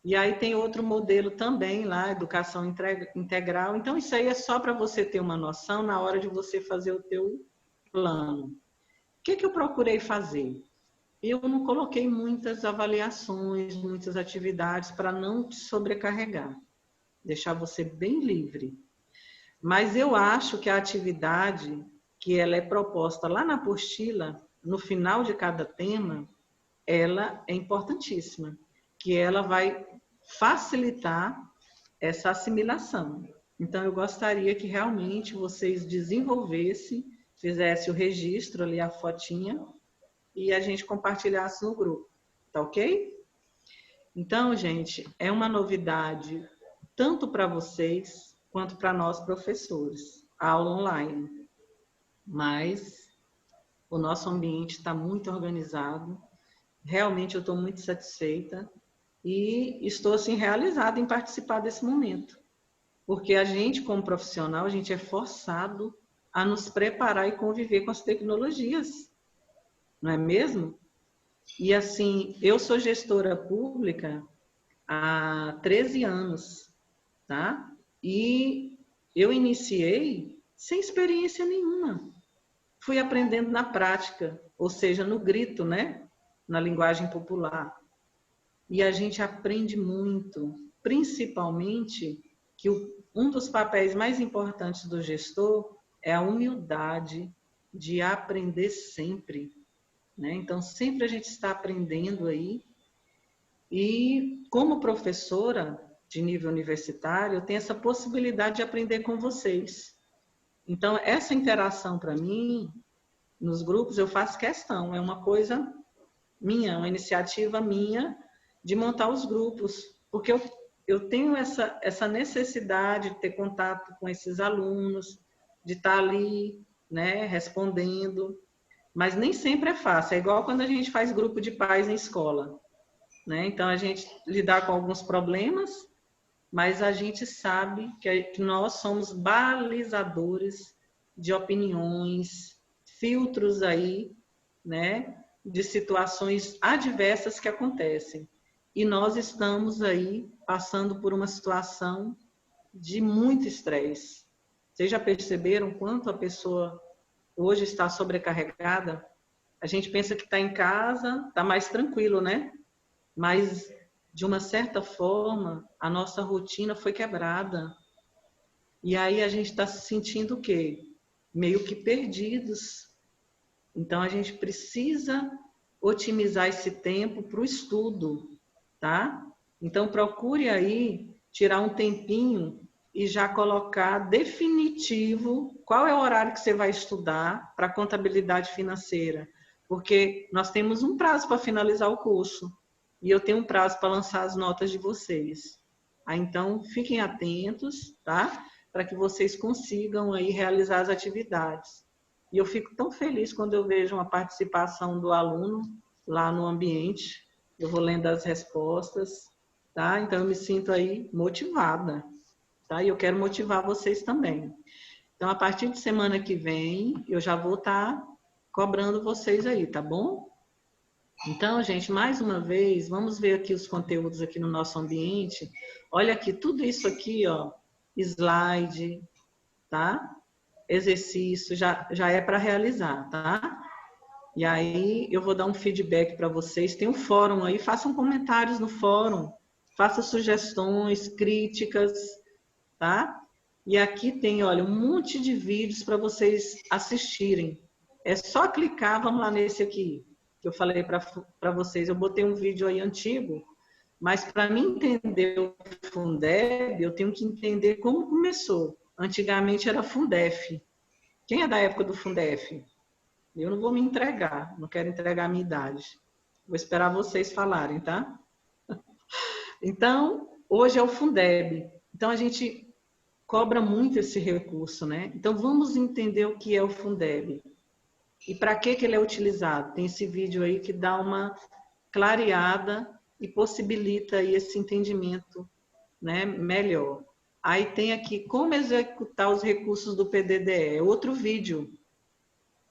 E aí tem outro modelo também lá, Educação Integral. Então, isso aí é só para você ter uma noção na hora de você fazer o teu plano. O que eu procurei fazer? Eu não coloquei muitas avaliações, muitas atividades para não te sobrecarregar, deixar você bem livre. Mas eu acho que a atividade que ela é proposta lá na apostila, no final de cada tema, ela é importantíssima, que ela vai facilitar essa assimilação. Então, eu gostaria que realmente vocês desenvolvessem, fizessem o registro ali, a fotinha, e a gente compartilhasse no grupo, tá ok? Então, gente, é uma novidade tanto para vocês quanto para nós professores, a aula online. Mas o nosso ambiente está muito organizado, realmente eu estou muito satisfeita e estou assim realizada em participar desse momento, porque a gente como profissional, a gente é forçado a nos preparar e conviver com as tecnologias, não é mesmo? E assim, eu sou gestora pública há 13 anos, tá? E eu iniciei sem experiência nenhuma. Fui aprendendo na prática, ou seja, no grito, né? Na linguagem popular. E a gente aprende muito, principalmente que um dos papéis mais importantes do gestor é a humildade de aprender sempre, né? Então, sempre a gente está aprendendo aí. E, como professora de nível universitário, eu tenho essa possibilidade de aprender com vocês. Então, essa interação, para mim, nos grupos, eu faço questão. É uma coisa minha, uma iniciativa minha de montar os grupos. Porque eu tenho essa necessidade de ter contato com esses alunos, de estar ali, né, respondendo. Mas nem sempre é fácil. É igual quando a gente faz grupo de pais em escola, né? Então, a gente lidar com alguns problemas, mas a gente sabe que nós somos balizadores de opiniões, filtros aí, né? De situações adversas que acontecem. E nós estamos aí passando por uma situação de muito estresse. Vocês já perceberam quanto a pessoa hoje está sobrecarregada? A gente pensa que está em casa, está mais tranquilo, né? Mas, de uma certa forma, a nossa rotina foi quebrada. E aí a gente está se sentindo o quê? Meio que perdidos. Então, a gente precisa otimizar esse tempo para o estudo, tá? Então, procure aí tirar um tempinho e já colocar definitivo qual é o horário que você vai estudar para contabilidade financeira. Porque nós temos um prazo para finalizar o curso. E eu tenho um prazo para lançar as notas de vocês. Então, fiquem atentos, tá? Para que vocês consigam aí realizar as atividades. E eu fico tão feliz quando eu vejo uma participação do aluno lá no ambiente. Eu vou lendo as respostas, tá? Então, eu me sinto aí motivada, tá? E eu quero motivar vocês também. Então, a partir de semana que vem, eu já vou estar cobrando vocês aí, tá bom? Então, gente, mais uma vez, vamos ver aqui os conteúdos aqui no nosso ambiente. Olha aqui, tudo isso aqui, ó, slide, tá? Exercício, já é para realizar, tá? E aí, eu vou dar um feedback para vocês. Tem um fórum aí, façam comentários no fórum, façam sugestões, críticas, tá? E aqui tem, olha, um monte de vídeos para vocês assistirem. É só clicar, vamos lá nesse aqui, que eu falei para vocês. Eu botei um vídeo aí antigo, mas para mim entender o Fundeb, eu tenho que entender como começou. Antigamente era Fundef. Quem é da época do Fundef? Eu não vou me entregar, não quero entregar a minha idade. Vou esperar vocês falarem, tá? Então, hoje é o Fundeb. Então, a gente cobra muito esse recurso, né? Então, vamos entender o que é o Fundeb. E para que ele é utilizado? Tem esse vídeo aí que dá uma clareada e possibilita aí esse entendimento, né, melhor. Aí tem aqui como executar os recursos do PDDE, outro vídeo,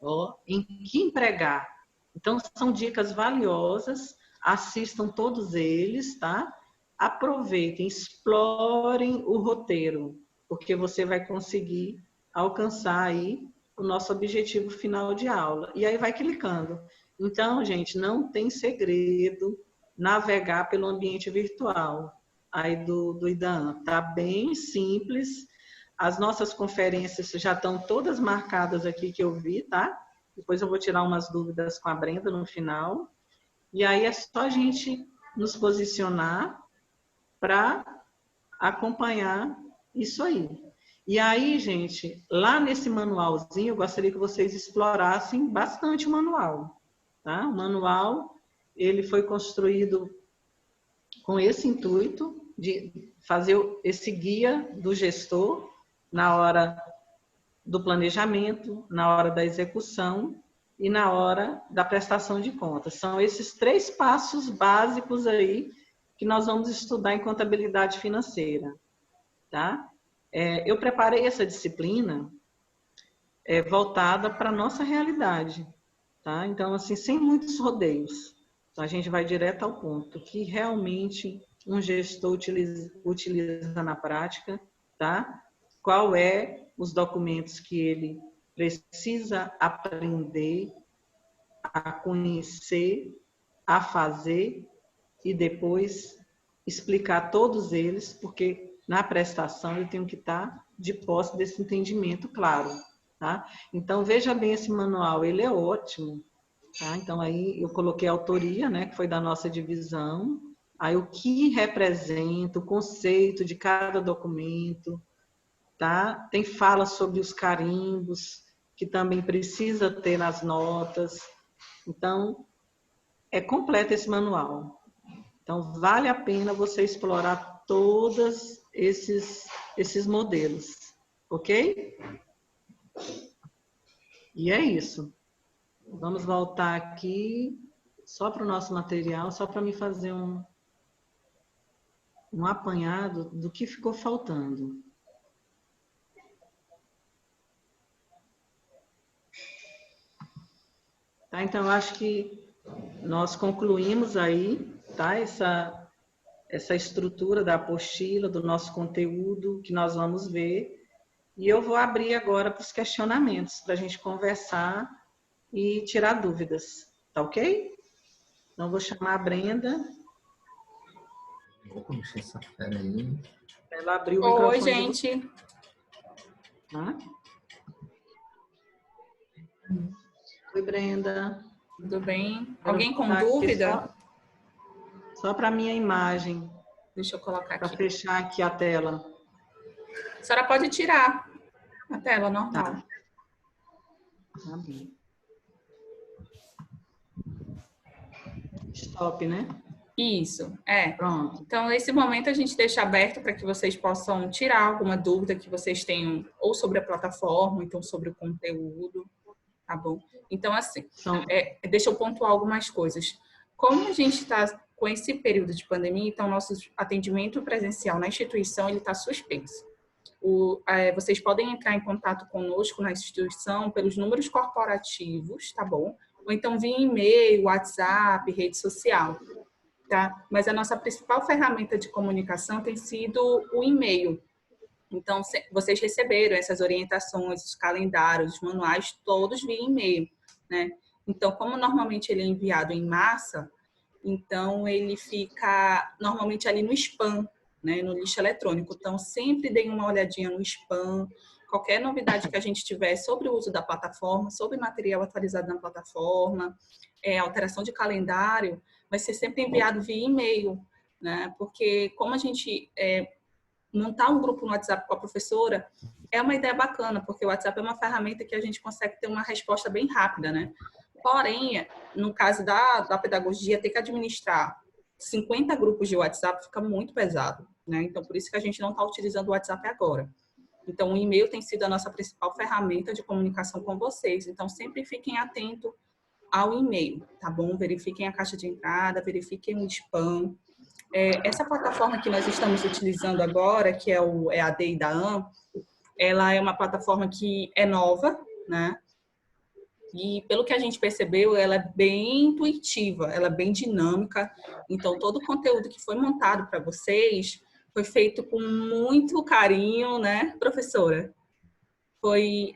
ó, em que empregar. Então, são dicas valiosas, assistam todos eles, tá? Aproveitem, explorem o roteiro, porque você vai conseguir alcançar aí o nosso objetivo final de aula. E aí vai clicando. Então, gente, não tem segredo navegar pelo ambiente virtual aí do IDAM. Tá bem simples. As nossas conferências já estão todas marcadas aqui que eu vi, tá? Depois eu vou tirar umas dúvidas com a Brenda no final. E aí é só a gente nos posicionar para acompanhar isso aí. E aí, gente, lá nesse manualzinho, eu gostaria que vocês explorassem bastante o manual, tá? O manual, ele foi construído com esse intuito de fazer esse guia do gestor na hora do planejamento, na hora da execução e na hora da prestação de contas. São esses 3 passos básicos aí que nós vamos estudar em contabilidade financeira, tá? Eu preparei essa disciplina voltada para a nossa realidade, tá? Então, assim, sem muitos rodeios. Então, a gente vai direto ao ponto, que realmente um gestor utiliza na prática, tá? Qual é os documentos que ele precisa aprender a conhecer, a fazer e depois explicar todos eles, porque na prestação eu tenho que estar de posse desse entendimento claro, tá? Então, veja bem esse manual, ele é ótimo, tá? Então, aí eu coloquei a autoria, né, que foi da nossa divisão, aí o que representa, o conceito de cada documento, tá? Tem fala sobre os carimbos, que também precisa ter nas notas. Então, é completo esse manual. Então, vale a pena você explorar todos esses modelos, ok? E é isso. Vamos voltar aqui só para o nosso material, só para me fazer um apanhado do que ficou faltando. Tá? Então, eu acho que nós concluímos aí, tá? Essa estrutura da apostila, do nosso conteúdo, que nós vamos ver. E eu vou abrir agora para os questionamentos, para a gente conversar e tirar dúvidas, tá ok? Então, vou chamar a Brenda. Vou mexer essa fera aí. Ela abriu o microfone. Oi, gente. Tá? Oi, Brenda. Tudo bem? Alguém com dúvida? Só para a minha imagem. Deixa eu colocar aqui. Para fechar aqui a tela. A senhora pode tirar a tela normal. Tá. Stop, né? Isso, Pronto. Então, nesse momento, a gente deixa aberto para que vocês possam tirar alguma dúvida que vocês tenham, ou sobre a plataforma, então sobre o conteúdo, tá bom? Então, assim, deixa eu pontuar algumas coisas. Como a gente está com esse período de pandemia, então nosso atendimento presencial na instituição ele está suspenso. Vocês podem entrar em contato conosco na instituição pelos números corporativos, tá bom? Ou então via e-mail, WhatsApp, rede social, tá? Mas a nossa principal ferramenta de comunicação tem sido o e-mail. Então, vocês receberam essas orientações, os calendários, os manuais, todos via e-mail, né? Então, como normalmente ele é enviado em massa, então ele fica normalmente ali no spam, né? No lixo eletrônico. Então, sempre deem uma olhadinha no spam. Qualquer novidade que a gente tiver sobre o uso da plataforma, sobre material atualizado na plataforma, alteração de calendário, vai ser sempre enviado via e-mail, né? Porque como a gente montar um grupo no WhatsApp com a professora é uma ideia bacana, porque o WhatsApp é uma ferramenta que a gente consegue ter uma resposta bem rápida, né? Porém, no caso da pedagogia, ter que administrar 50 grupos de WhatsApp fica muito pesado, né? Então, por isso que a gente não está utilizando o WhatsApp agora. Então, o e-mail tem sido a nossa principal ferramenta de comunicação com vocês. Então, sempre fiquem atentos ao e-mail, tá bom? Verifiquem a caixa de entrada, verifiquem o spam. Essa plataforma que nós estamos utilizando agora, que é o EAD Idaan, ela é uma plataforma que é nova, né? E pelo que a gente percebeu, ela é bem intuitiva, ela é bem dinâmica. Então, todo o conteúdo que foi montado para vocês foi feito com muito carinho, né, professora? Foi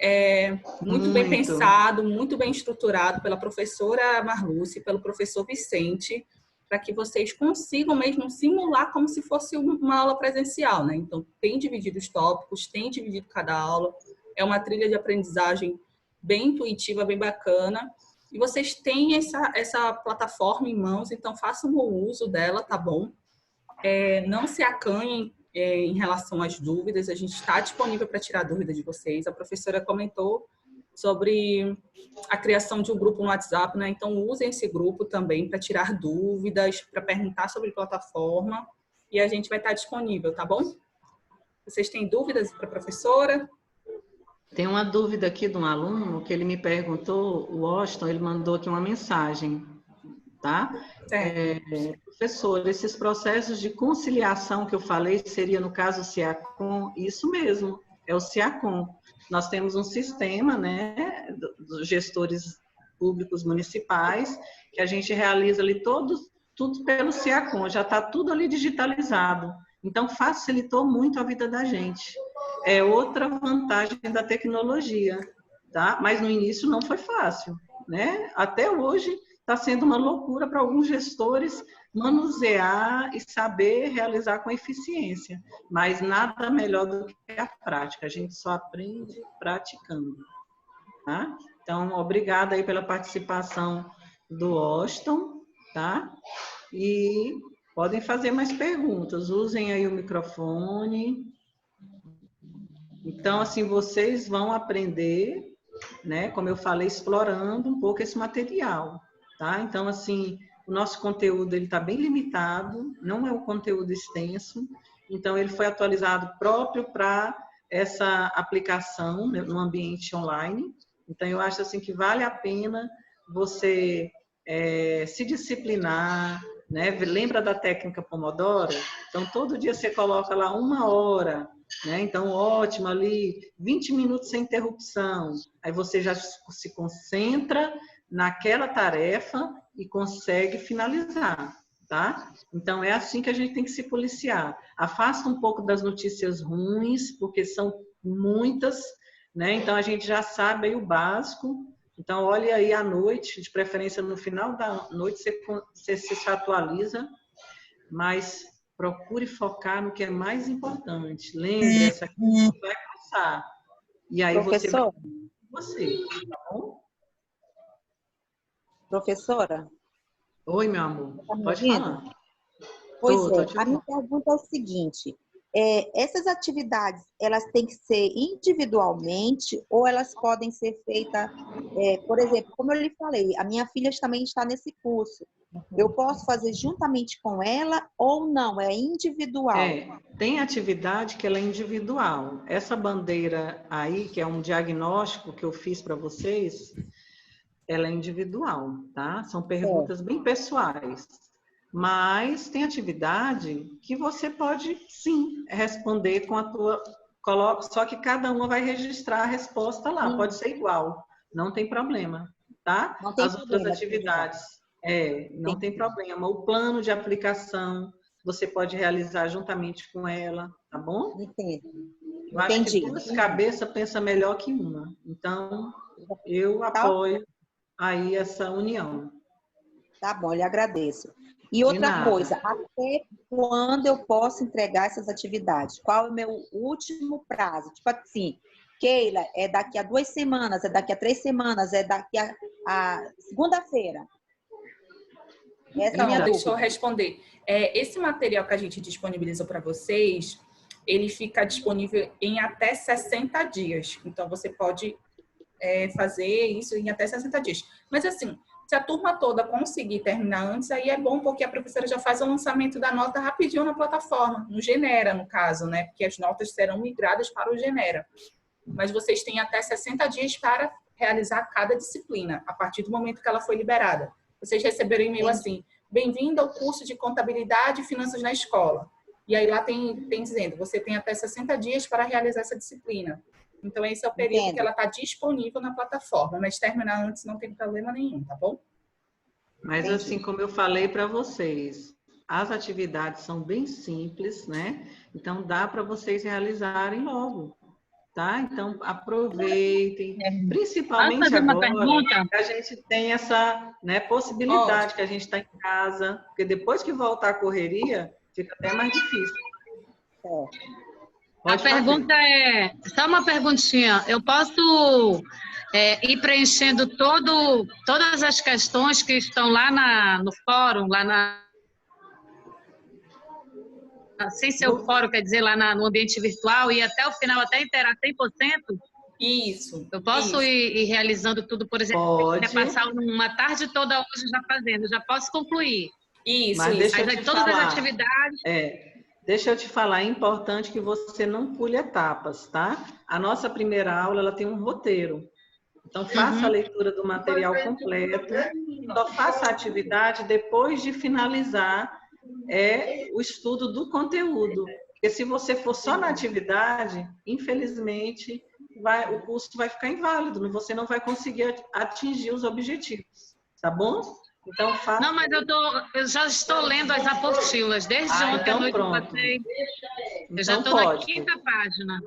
muito bem pensado, muito bem estruturado pela professora Marluce, pelo professor Vicente, para que vocês consigam mesmo simular como se fosse uma aula presencial, né? Então, tem dividido os tópicos, tem dividido cada aula, é uma trilha de aprendizagem bem intuitiva, bem bacana, e vocês têm essa plataforma em mãos, então façam o uso dela, tá bom? Não se acanhem em relação às dúvidas, a gente está disponível para tirar dúvidas de vocês. A professora comentou sobre a criação de um grupo no WhatsApp, né? Então, usem esse grupo também para tirar dúvidas, para perguntar sobre plataforma, e a gente vai estar disponível, tá bom? Vocês têm dúvidas para a professora? Tem uma dúvida aqui de um aluno que ele me perguntou, o Washington, ele mandou aqui uma mensagem, tá? Professor, esses processos de conciliação que eu falei, seria no caso o CIACOM? Isso mesmo, é o CIACOM. Nós temos um sistema, né, dos gestores públicos municipais, que a gente realiza ali tudo pelo CIACOM, já está tudo ali digitalizado. Então, facilitou muito a vida da gente. É outra vantagem da tecnologia, tá? Mas no início não foi fácil, né? Até hoje está sendo uma loucura para alguns gestores manusear e saber realizar com eficiência, mas nada melhor do que a prática, a gente só aprende praticando, tá? Então, obrigada aí pela participação do Washington, tá? E podem fazer mais perguntas, usem aí o microfone. Então, assim, vocês vão aprender, né, como eu falei, explorando um pouco esse material, tá? Então, assim, o nosso conteúdo ele está bem limitado, não é um conteúdo extenso, então ele foi atualizado próprio para essa aplicação, né, no ambiente online. Então, eu acho assim que vale a pena você se disciplinar, né? Lembra da técnica Pomodoro? Então, todo dia você coloca lá 1 hora, né? Então, ótimo, ali 20 minutos sem interrupção. Aí você já se concentra naquela tarefa e consegue finalizar, tá? Então, é assim que a gente tem que se policiar. Afasta um pouco das notícias ruins, porque são muitas, né? Então, a gente já sabe aí o básico. Então, olhe aí à noite, de preferência no final da noite, você se atualiza, mas procure focar no que é mais importante. Lembre, essa aqui vai passar. E aí Professor, você, tá bom? Professora? Oi, meu amor. Tá me Pode ouvindo? falar. Pois Tô a minha pergunta é o seguinte, essas atividades, elas têm que ser individualmente ou elas podem ser feitas, por exemplo, como eu lhe falei, a minha filha também está nesse curso. Eu posso fazer juntamente com ela ou não? É individual? Tem atividade que ela é individual. Essa bandeira aí, que é um diagnóstico que eu fiz para vocês, ela é individual, tá? São perguntas bem pessoais. Mas tem atividade que você pode, sim, responder com a tua... Só que cada uma vai registrar a resposta lá. Pode ser igual, não tem problema, tá? Não tem As outras problema, atividades, não tem problema. O plano de aplicação, você pode realizar juntamente com ela, tá bom? Entendo. Eu acho que Entendi. duas cabeças pensam melhor que uma. Então, eu apoio aí essa união. Tá bom, eu lhe agradeço. E De outra nada. coisa, até quando eu posso entregar essas atividades? Qual é o meu último prazo? Tipo assim, Keila, é daqui a 2 semanas, é daqui a 3 semanas, é daqui a segunda-feira? Essa é a minha Não, deixa eu dúvida. responder. Esse material que a gente disponibilizou para vocês, ele fica disponível em até 60 dias. Então, você pode fazer isso em até 60 dias. Mas, assim, se a turma toda conseguir terminar antes, aí é bom, porque a professora já faz o lançamento da nota rapidinho na plataforma, no Genera, no caso, né? Porque as notas serão migradas para o Genera. Mas vocês têm até 60 dias para realizar cada disciplina, a partir do momento que ela foi liberada. Vocês receberam um e-mail assim: bem-vindo ao curso de Contabilidade e Finanças na Escola. E aí lá tem dizendo, você tem até 60 dias para realizar essa disciplina. Então, esse é o período que ela está disponível na plataforma, mas terminar antes não tem problema nenhum, tá bom? Mas assim como eu falei para vocês, as atividades são bem simples, né? Então, dá para vocês realizarem logo, tá? Então, aproveitem, principalmente agora, que a gente tem essa, né, possibilidade, que a gente está em casa, porque depois que voltar a correria, fica até mais difícil. A pergunta é, só uma perguntinha, eu posso ir preenchendo todas as questões que estão lá no fórum, sem ser o fórum, quer dizer, lá no ambiente virtual, e até o final, até inteirar 100%? Isso. Eu posso ir realizando tudo, por exemplo, passar uma tarde toda hoje já fazendo, já posso concluir. Isso, mas deixa eu te todas falar, as atividades... Deixa eu te falar, é importante que você não pule etapas, tá? A nossa primeira aula, ela tem um roteiro. Então, faça a leitura do material completo, só faça a atividade depois de finalizar o estudo do conteúdo. Porque se você for só na atividade, infelizmente, o curso vai ficar inválido, você não vai conseguir atingir os objetivos, tá bom? Então, faça... Não, mas eu já estou lendo as apostilas, desde ontem à noite. Eu já estou na 5ª página.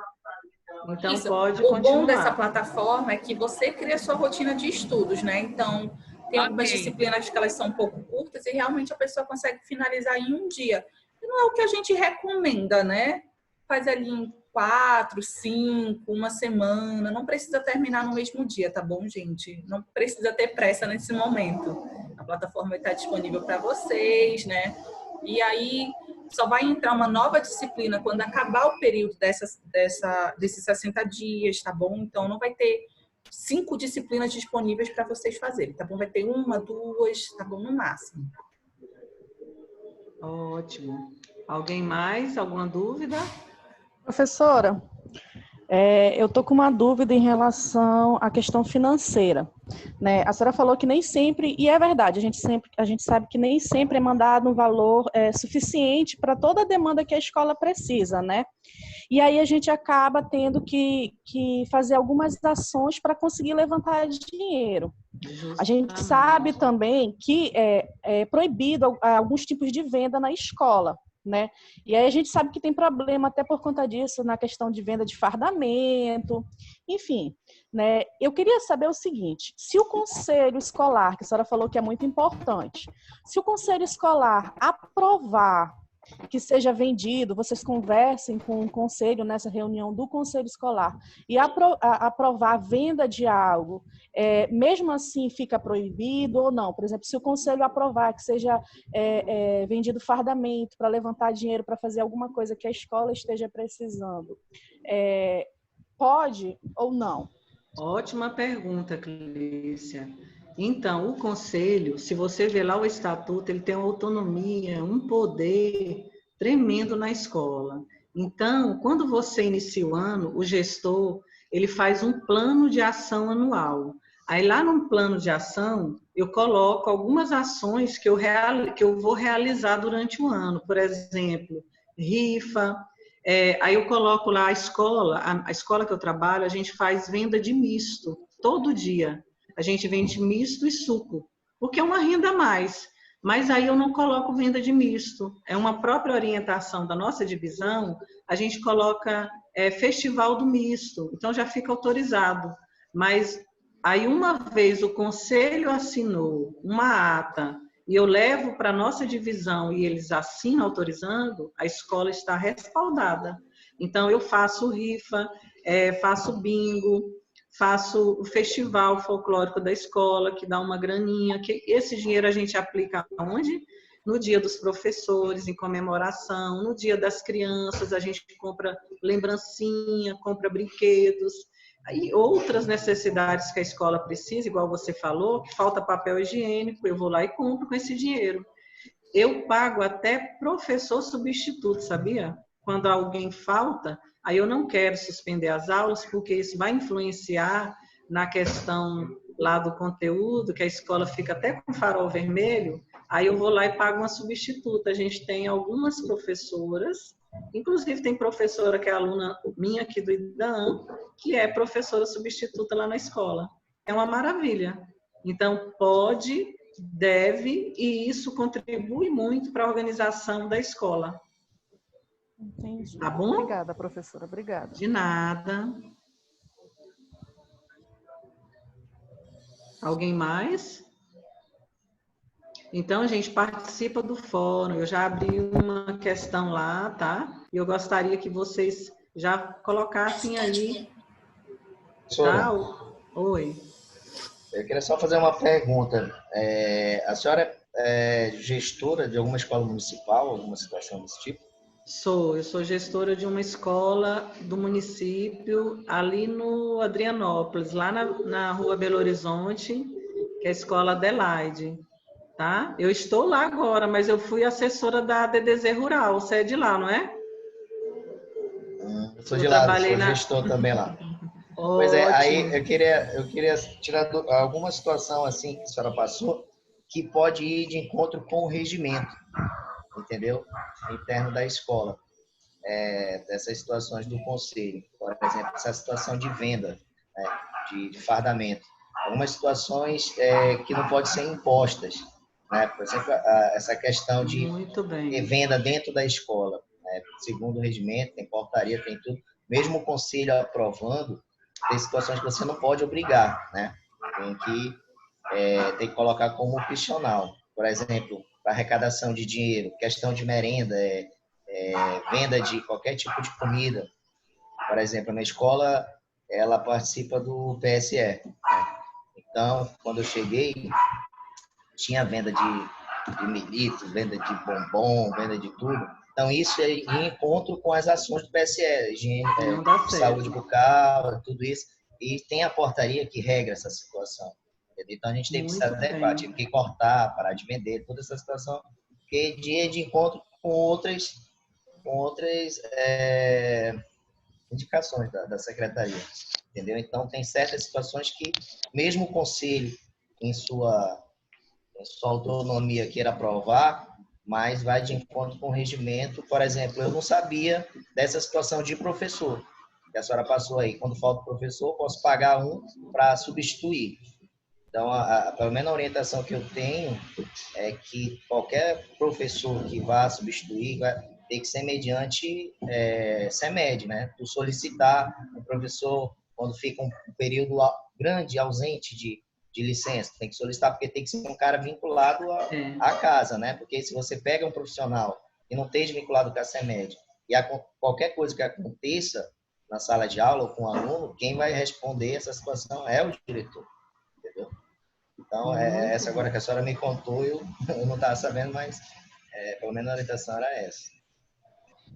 Então, isso. pode continuar. continuar. O bom dessa plataforma é que você cria a sua rotina de estudos, né? Então, tem algumas disciplinas que elas são um pouco curtas e realmente a pessoa consegue finalizar em um dia. E não é o que a gente recomenda, né? Faz ali em 4, 5, uma semana. Não precisa terminar no mesmo dia, tá bom, gente? Não precisa ter pressa nesse momento. A plataforma vai estar disponível para vocês, né? E aí só vai entrar uma nova disciplina quando acabar o período desses 60 dias, tá bom? Então não vai ter 5 disciplinas disponíveis para vocês fazerem, tá bom? Vai ter 1, 2, tá bom? No máximo. Ótimo. Alguém mais? Alguma dúvida? Professora, eu estou com uma dúvida em relação à questão financeira, né? A senhora falou que nem sempre, e é verdade, a gente sabe que nem sempre é mandado um valor suficiente para toda a demanda que a escola precisa, né? E aí a gente acaba tendo que fazer algumas ações para conseguir levantar dinheiro. A gente sabe também que é proibido alguns tipos de venda na escola, né? E aí a gente sabe que tem problema até por conta disso na questão de venda de fardamento, enfim, né? Eu queria saber o seguinte, se o conselho escolar, que a senhora falou que é muito importante, se o conselho escolar aprovar que seja vendido, vocês conversem com o conselho nessa reunião do conselho escolar e aprovar a venda de algo, mesmo assim fica proibido ou não? Por exemplo, se o conselho aprovar que seja vendido fardamento para levantar dinheiro para fazer alguma coisa que a escola esteja precisando, pode ou não? Ótima pergunta, Clícia. Então, o conselho, se você ver lá o estatuto, ele tem uma autonomia, um poder tremendo na escola. Então, quando você inicia o ano, o gestor, ele faz um plano de ação anual. Aí lá no plano de ação, eu coloco algumas ações que eu vou realizar durante o ano. Por exemplo, rifa. Aí eu coloco lá a escola que eu trabalho, a gente faz venda de misto, todo dia. A gente vende misto e suco, porque é uma renda a mais. Mas aí eu não coloco venda de misto. É uma própria orientação da nossa divisão, a gente coloca festival do misto, então já fica autorizado. Mas aí uma vez o conselho assinou uma ata e eu levo para a nossa divisão e eles assinam autorizando, a escola está respaldada. Então eu faço rifa, faço bingo, faço o festival folclórico da escola, que dá uma graninha, que esse dinheiro a gente aplica onde? No dia dos professores, em comemoração, no dia das crianças, a gente compra lembrancinha, compra brinquedos, e outras necessidades que a escola precisa, igual você falou, que falta papel higiênico, eu vou lá e compro com esse dinheiro. Eu pago até professor substituto, sabia? Quando alguém falta, aí eu não quero suspender as aulas, porque isso vai influenciar na questão lá do conteúdo, que a escola fica até com farol vermelho, aí eu vou lá e pago uma substituta. A gente tem algumas professoras, inclusive tem professora que é aluna minha aqui do IDAM, que é professora substituta lá na escola. É uma maravilha. Então, pode, deve, e isso contribui muito para a organização da escola. Entendi. Tá bom? Obrigada, professora. Obrigada. De nada. Alguém mais? Então, a gente participa do fórum. Eu já abri uma questão lá, tá? E eu gostaria que vocês já colocassem aí. Tá? Oi. Eu queria só fazer uma pergunta. A senhora é gestora de alguma escola municipal, alguma situação desse tipo? Eu sou gestora de uma escola do município, ali no Adrianópolis, lá na rua Belo Horizonte, que é a escola Adelaide, tá? Eu estou lá agora, mas eu fui assessora da DDZ Rural, você é de lá, não é? Eu sou de lá, sou gestor também lá. Pois é, aí eu queria tirar alguma situação assim que a senhora passou, que pode ir de encontro com o regimento, entendeu? Interno da escola. Dessas situações do conselho. Por exemplo, essa situação de venda, né, de fardamento. Algumas situações que não podem ser impostas. Né? Por exemplo, essa questão de venda dentro da escola. Né? Segundo o regimento, tem portaria, tem tudo. Mesmo o conselho aprovando, tem situações que você não pode obrigar. Né? Tem que colocar como opcional. Por exemplo, para arrecadação de dinheiro, questão de merenda, venda de qualquer tipo de comida. Por exemplo, na escola, ela participa do PSE. Né? Então, quando eu cheguei, tinha venda de milito, venda de bombom, venda de tudo. Então, isso é em encontro com as ações do PSE, higiene, saúde bucal, tudo isso. E tem a portaria que regra essa situação. Então, a gente teve que se adequar, tive que cortar, parar de vender, toda essa situação, porque de encontro com outras indicações da secretaria, entendeu? Então, tem certas situações que, mesmo o conselho, em sua autonomia, queira aprovar, mas vai de encontro com o regimento. Por exemplo, eu não sabia dessa situação de professor, que a senhora passou aí. Quando falta professor, eu posso pagar um para substituir. Então, pelo menos a orientação que eu tenho é que qualquer professor que vá substituir tem que ser mediante CEMED, né? Tu solicitar o professor, quando fica um período grande, ausente de licença, tem que solicitar, porque tem que ser um cara vinculado à casa, né? Porque se você pega um profissional que não esteja vinculado com a CEMED e qualquer coisa que aconteça na sala de aula ou com o aluno, quem vai responder essa situação é o diretor, entendeu? Então, essa agora que a senhora me contou, eu não estava sabendo, mas pelo menos a orientação era essa.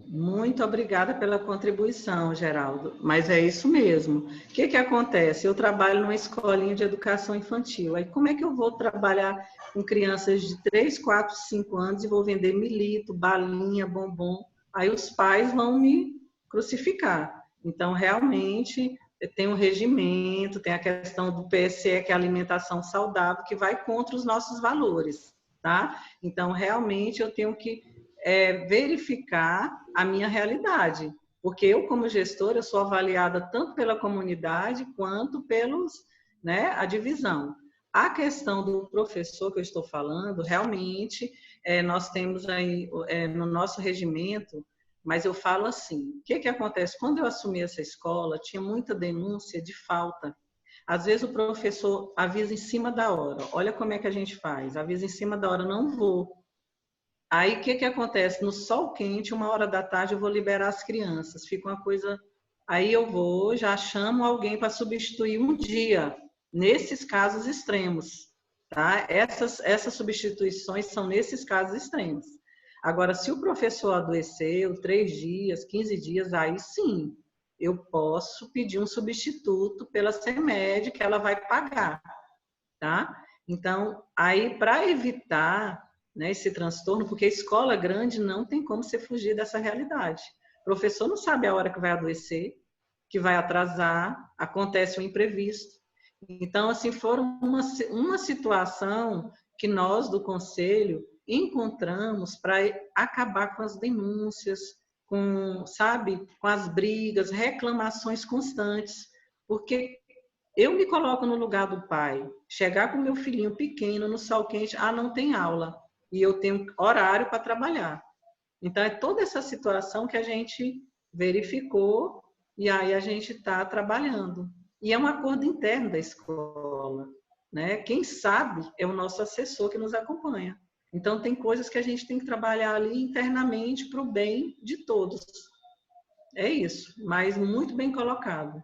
Muito obrigada pela contribuição, Geraldo. Mas é isso mesmo. O que acontece? Eu trabalho numa escolinha de educação infantil. Aí como é que eu vou trabalhar com crianças de 3, 4, 5 anos e vou vender milito, balinha, bombom? Aí os pais vão me crucificar. Então, realmente, tem um regimento, tem a questão do PSE, que é a alimentação saudável, que vai contra os nossos valores, tá? Então, realmente, eu tenho que verificar a minha realidade, porque eu, como gestora, eu sou avaliada tanto pela comunidade quanto pelos, né, a divisão. A questão do professor que eu estou falando, realmente, nós temos aí, no nosso regimento, mas eu falo assim, o que acontece? Quando eu assumi essa escola, tinha muita denúncia de falta. Às vezes o professor avisa em cima da hora. Olha como é que a gente faz. Avisa em cima da hora, não vou. Aí o que acontece? No sol quente, 1h da tarde, eu vou liberar as crianças. Fica uma coisa... Aí eu vou, já chamo alguém para substituir um dia, nesses casos extremos. Tá? Essas substituições são nesses casos extremos. Agora, se o professor adoeceu 3 dias, 15 dias, aí sim, eu posso pedir um substituto pela CEMED, que ela vai pagar, tá? Então, aí, para evitar, né, esse transtorno, porque a escola grande não tem como você fugir dessa realidade. O professor não sabe a hora que vai adoecer, que vai atrasar, acontece um imprevisto. Então, assim, foram uma situação que nós, do Conselho, encontramos para acabar com as denúncias, com, sabe, com as brigas, reclamações constantes, porque eu me coloco no lugar do pai, chegar com meu filhinho pequeno no sol quente, não tem aula, e eu tenho horário para trabalhar. Então, é toda essa situação que a gente verificou e aí a gente está trabalhando. E é um acordo interno da escola, né? Quem sabe é o nosso assessor que nos acompanha. Então, tem coisas que a gente tem que trabalhar ali internamente para o bem de todos. É isso, mas muito bem colocado.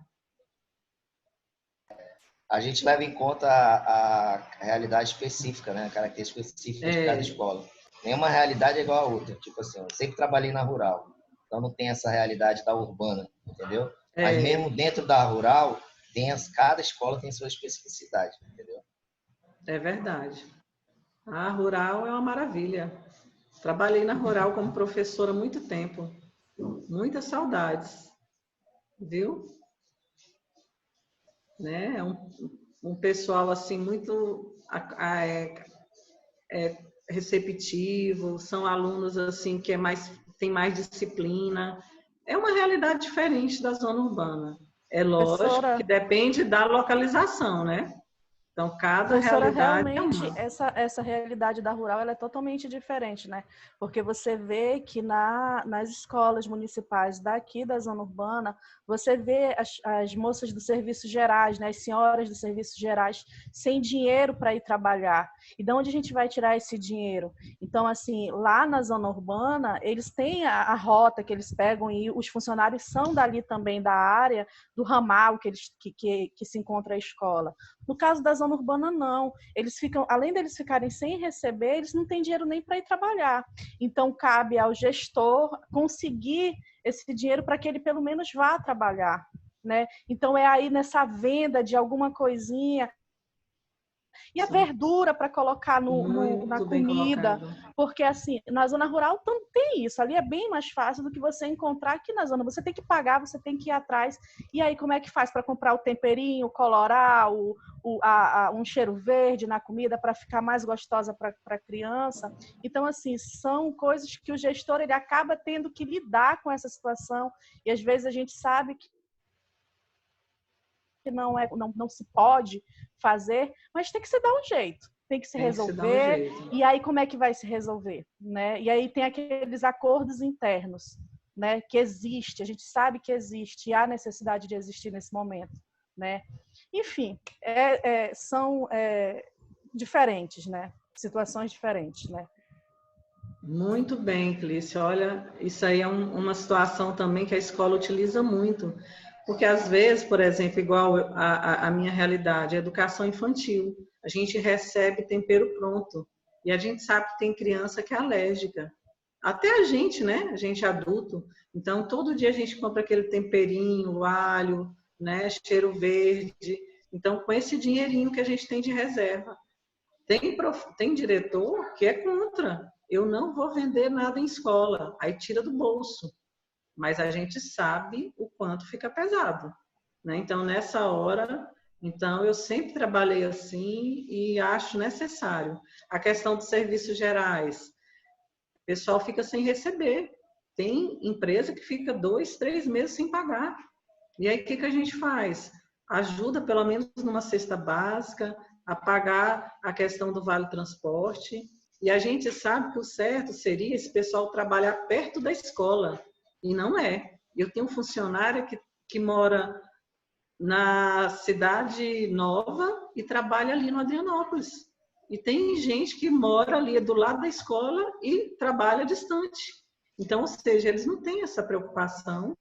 A gente leva em conta a realidade específica, né? A característica específica de cada escola. Nenhuma realidade é igual a outra. Tipo assim, eu sempre trabalhei na rural, então não tem essa realidade da urbana, entendeu? Mas mesmo dentro da rural, cada escola tem sua especificidade, entendeu? É verdade. A rural é uma maravilha. Trabalhei na rural como professora há muito tempo. Muitas saudades, viu? Né? Um pessoal assim muito receptivo, são alunos assim que tem mais disciplina. É uma realidade diferente da zona urbana. É lógico que depende da localização, né? Então, cada realidade realmente, é uma. essa realidade da rural ela é totalmente diferente, né? Porque você vê que nas escolas municipais daqui da zona urbana, você vê as moças do serviço gerais, né? As senhoras do serviço gerais sem dinheiro para ir trabalhar. E de onde a gente vai tirar esse dinheiro? Então, assim, lá na zona urbana, eles têm a rota que eles pegam e os funcionários são dali também da área do ramal que se encontra a escola. No caso da zona urbana, não. Eles ficam, além deles ficarem sem receber, eles não têm dinheiro nem para ir trabalhar. Então, cabe ao gestor conseguir esse dinheiro para que ele pelo menos vá trabalhar, né? Então, é aí nessa venda de alguma coisinha. E a verdura para colocar na comida, porque assim, na zona rural não tem isso, ali é bem mais fácil do que você encontrar aqui na zona. Você tem que pagar, você tem que ir atrás. E aí, como é que faz para comprar o temperinho, colorar, um cheiro verde na comida para ficar mais gostosa para a criança? Então, assim, são coisas que o gestor ele acaba tendo que lidar com essa situação. E às vezes a gente sabe que não se pode fazer, mas tem que se dar um jeito, tem que se resolver. E aí como é que vai se resolver, né? E aí tem aqueles acordos internos, né? Que existe, a gente sabe que existe e há necessidade de existir nesse momento, né? Enfim, são diferentes, né? Situações diferentes, né? Muito bem, Clícia. Olha, isso aí é uma situação também que a escola utiliza muito. Porque, às vezes, por exemplo, igual a minha realidade, a educação infantil, a gente recebe tempero pronto. E a gente sabe que tem criança que é alérgica. Até a gente, né? A gente adulto. Então, todo dia a gente compra aquele temperinho, o alho, né? Cheiro verde. Então, com esse dinheirinho que a gente tem de reserva. Tem diretor que é contra. Eu não vou vender nada em escola. Aí tira do bolso. Mas a gente sabe o quanto fica pesado, né? Então, nessa hora, então, eu sempre trabalhei assim e acho necessário. A questão dos serviços gerais, o pessoal fica sem receber. Tem empresa que fica 2, 3 meses sem pagar. E aí, o que a gente faz? Ajuda, pelo menos numa cesta básica, a pagar a questão do vale transporte. E a gente sabe que o certo seria esse pessoal trabalhar perto da escola. E não é. Eu tenho um funcionário que mora na Cidade Nova e trabalha ali no Adrianópolis. E tem gente que mora ali do lado da escola e trabalha distante. Então, ou seja, eles não têm essa preocupação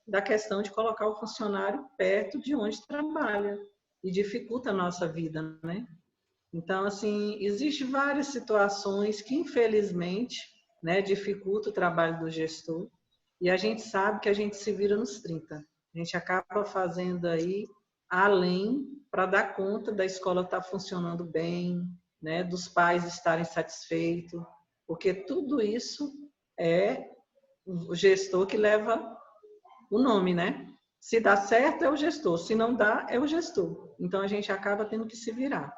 da questão de colocar o funcionário perto de onde trabalha e dificulta a nossa vida, né? Então, assim, existem várias situações que, infelizmente, né, dificultam o trabalho do gestor e a gente sabe que a gente se vira nos 30. A gente acaba fazendo aí além para dar conta da escola estar funcionando bem, né, dos pais estarem satisfeitos, porque tudo isso é o gestor que leva o nome, né? Se dá certo é o gestor, se não dá é o gestor. Então a gente acaba tendo que se virar.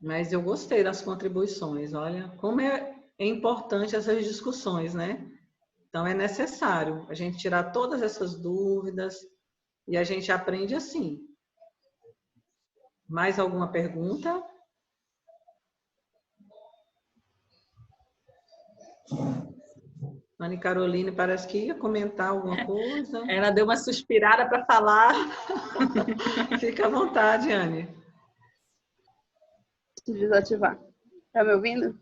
Mas eu gostei das contribuições, olha, como é importante essas discussões, né? Então é necessário a gente tirar todas essas dúvidas e a gente aprende assim. Mais alguma pergunta? Ana Caroline parece que ia comentar alguma coisa. Ela deu uma suspirada para falar. Fica à vontade, Anne. Deixa eu desativar. Tá me ouvindo?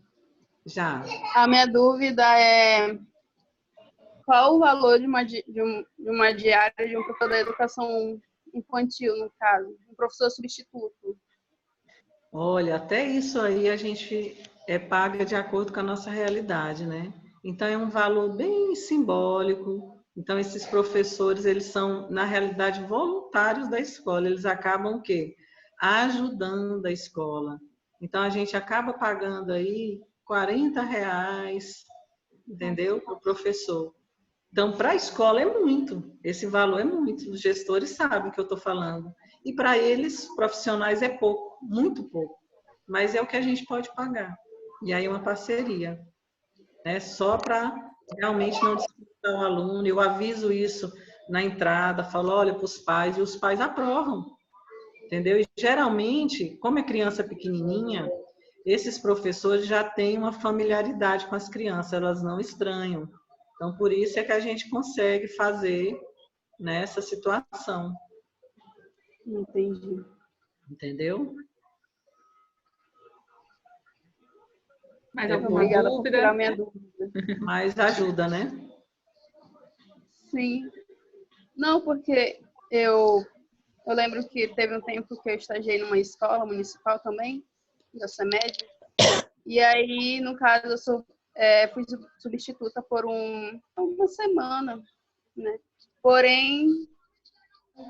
Já. A minha dúvida é qual o valor de uma diária de um professor da educação infantil, no caso, um professor substituto? Olha, até isso aí a gente paga de acordo com a nossa realidade, né? Então é um valor bem simbólico. Então esses professores, eles são, na realidade, voluntários da escola. Eles acabam o quê? Ajudando a escola. Então a gente acaba pagando aí R$40, entendeu? Para o professor. Então, para a escola é muito, esse valor é muito, os gestores sabem o que eu estou falando. E para eles, profissionais, é pouco, muito pouco, mas é o que a gente pode pagar. E aí é uma parceria, né? Só para realmente não disputar o aluno, eu aviso isso na entrada, falo, olha, para os pais, e os pais aprovam, entendeu? E geralmente, como é criança pequenininha, esses professores já têm uma familiaridade com as crianças, elas não estranham. Então, por isso é que a gente consegue fazer nessa situação. Entendi. Entendeu? Mais alguma Obrigada dúvida? por tirar minha dúvida. Mas ajuda, né? Sim. Não, porque eu lembro que teve um tempo que eu estagiei numa escola municipal também, da CEMED, e aí, no caso, eu fui substituta por uma semana, né? Porém,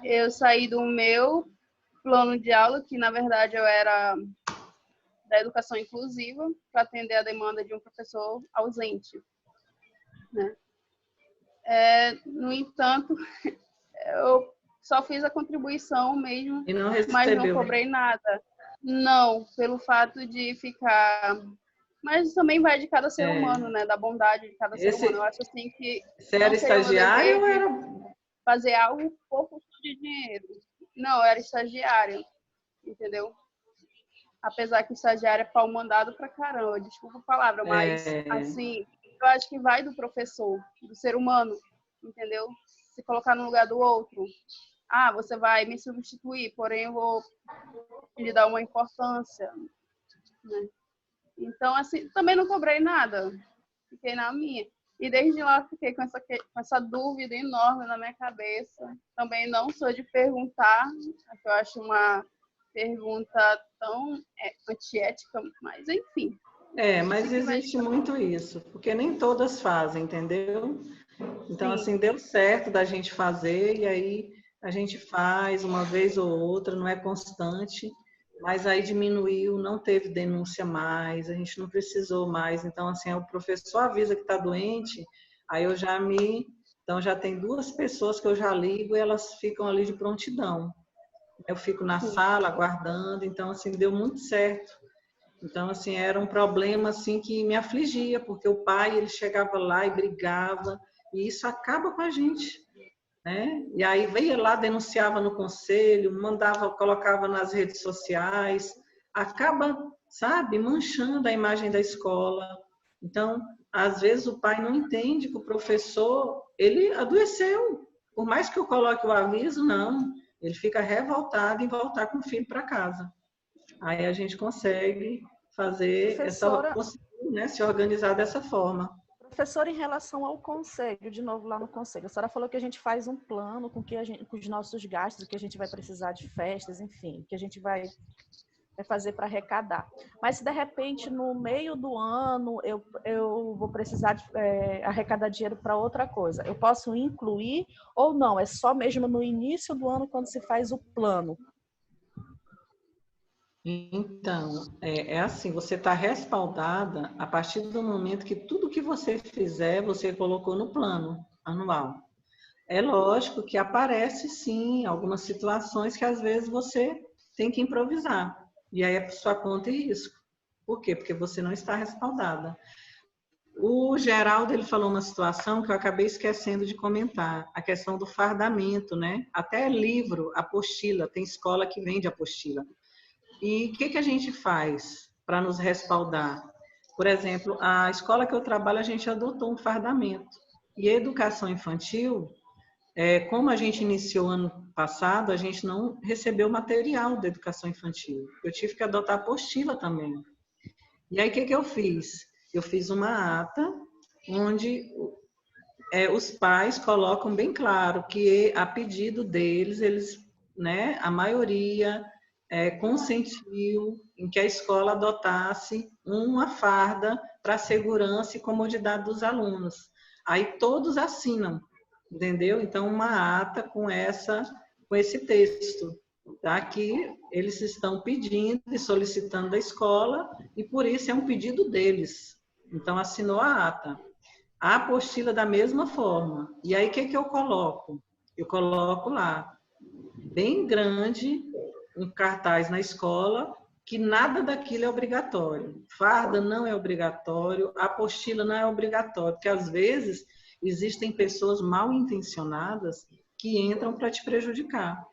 eu saí do meu plano de aula, que na verdade eu era da educação inclusiva, para atender a demanda de um professor ausente, né? No entanto, eu só fiz a contribuição mesmo, E não mas não recebeu. cobrei nada. Não, pelo fato de ficar... Mas também vai de cada ser humano, né? Da bondade de cada ser humano. Eu acho assim que Você era estagiário ou era... fazer algo por custo de dinheiro. Não, eu era estagiária, entendeu? Apesar que estagiária é pau mandado pra caramba, desculpa a palavra, mas assim, eu acho que vai do professor, do ser humano, entendeu? Se colocar no lugar do outro. Ah, você vai me substituir, porém eu vou lhe dar uma importância, né? Então, assim, também não cobrei nada. Fiquei na minha. E desde lá fiquei com essa dúvida enorme na minha cabeça. Também não sou de perguntar, que eu acho uma pergunta tão antiética, mas enfim. Mas existe muito isso, porque nem todas fazem, entendeu? Então, Sim. assim, deu certo da gente fazer, e aí a gente faz uma vez ou outra, não é constante, mas aí diminuiu, não teve denúncia mais, a gente não precisou mais. Então, assim, o professor avisa que está doente, aí eu já me Então, já tem 2 pessoas que eu já ligo e elas ficam ali de prontidão. Eu fico na sala aguardando, então, assim, deu muito certo. Então, assim, era um problema, assim, que me afligia, porque o pai, ele chegava lá e brigava, e isso acaba com a gente, né? E aí veio lá, denunciava no conselho, mandava, colocava nas redes sociais, acaba, sabe, manchando a imagem da escola. Então, às vezes o pai não entende que o professor, ele adoeceu. Por mais que eu coloque o aviso, não. Ele fica revoltado em voltar com o filho para casa. Aí a gente consegue fazer Professora, né, se organizar dessa forma. professora, em relação ao conselho, de novo lá no conselho, a senhora falou que a gente faz um plano com os nossos gastos, o que a gente vai precisar de festas, enfim, o que a gente vai fazer para arrecadar. Mas se de repente no meio do ano eu vou precisar arrecadar dinheiro para outra coisa, eu posso incluir ou não? É só mesmo no início do ano quando se faz o plano? Então, é assim, você está respaldada a partir do momento que tudo que você fizer, você colocou no plano anual. É lógico que aparece, sim, algumas situações que às vezes você tem que improvisar. E aí é por sua conta e risco. Por quê? Porque você não está respaldada. O Geraldo, ele falou uma situação que eu acabei esquecendo de comentar, a questão do fardamento, né? Até livro, apostila, tem escola que vende apostila. E o que a gente faz para nos respaldar? Por exemplo, a escola que eu trabalho, a gente adotou um fardamento. E a educação infantil, como a gente iniciou ano passado, a gente não recebeu material da educação infantil. Eu tive que adotar apostila também. E aí, o que eu fiz? Eu fiz uma ata onde os pais colocam bem claro que, a pedido deles, eles, né, a maioria consentiu em que a escola adotasse uma farda para a segurança e comodidade dos alunos. Aí todos assinam, entendeu? Então, uma ata com esse texto, tá? Que eles estão pedindo e solicitando da escola, e por isso é um pedido deles. Então, assinou a ata. A apostila da mesma forma. E aí, o que eu coloco? Eu coloco lá, bem grande, um cartaz na escola, que nada daquilo é obrigatório. Farda não é obrigatório, apostila não é obrigatório, porque às vezes existem pessoas mal intencionadas que entram para te prejudicar.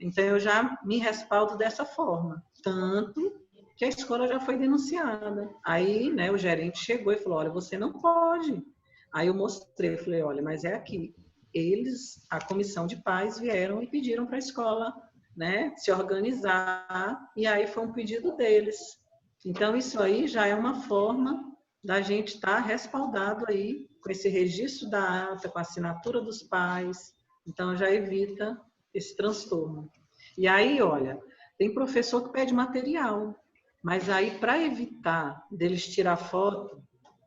Então, eu já me respaldo dessa forma. Tanto que a escola já foi denunciada. Aí, né, o gerente chegou e falou, olha, você não pode. Aí eu mostrei, falei, olha, mas é aqui. Eles, a comissão de pais, vieram e pediram para a escola, né, se organizar, e aí foi um pedido deles. Então, isso aí já é uma forma da gente estar respaldado aí, com esse registro da ata, com a assinatura dos pais, então já evita esse transtorno. E aí, olha, tem professor que pede material, mas aí, para evitar deles tirar foto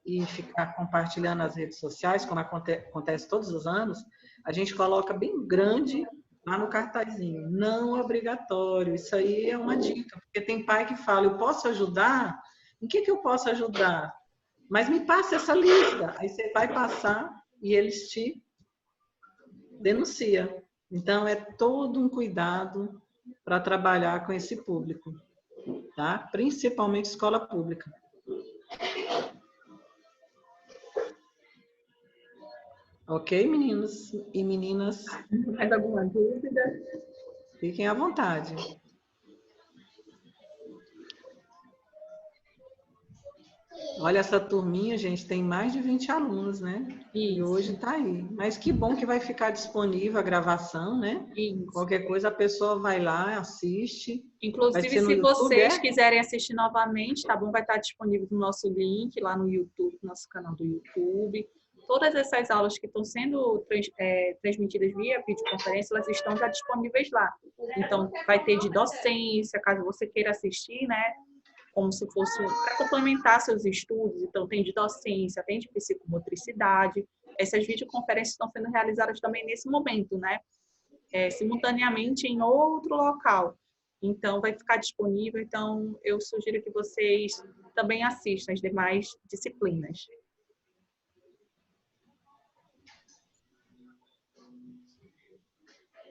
e ficar compartilhando nas redes sociais, como acontece todos os anos, a gente coloca bem grande lá no cartazinho, não obrigatório. Isso aí é uma dica, porque tem pai que fala, eu posso ajudar? Em que eu posso ajudar? Mas me passa essa lista. Aí você vai passar e eles te denunciam. Então, é todo um cuidado para trabalhar com esse público, tá? Principalmente escola pública. Ok, meninos e meninas? Mais alguma dúvida? Fiquem à vontade. Olha, essa turminha, gente, tem mais de 20 alunos, né? Isso. E hoje está aí. Mas que bom que vai ficar disponível a gravação, né? Isso. Qualquer coisa a pessoa vai lá, assiste. Inclusive, se vocês quiserem assistir novamente, tá bom? Vai estar disponível no nosso link lá no YouTube, nosso canal do YouTube. Todas essas aulas que estão sendo transmitidas via videoconferência, elas estão já disponíveis lá. Então, vai ter de docência, caso você queira assistir, né? Como se fosse para complementar seus estudos. Então, tem de docência, tem de psicomotricidade. Essas videoconferências estão sendo realizadas também nesse momento, né? Simultaneamente em outro local. Então, vai ficar disponível. Então, eu sugiro que vocês também assistam as demais disciplinas.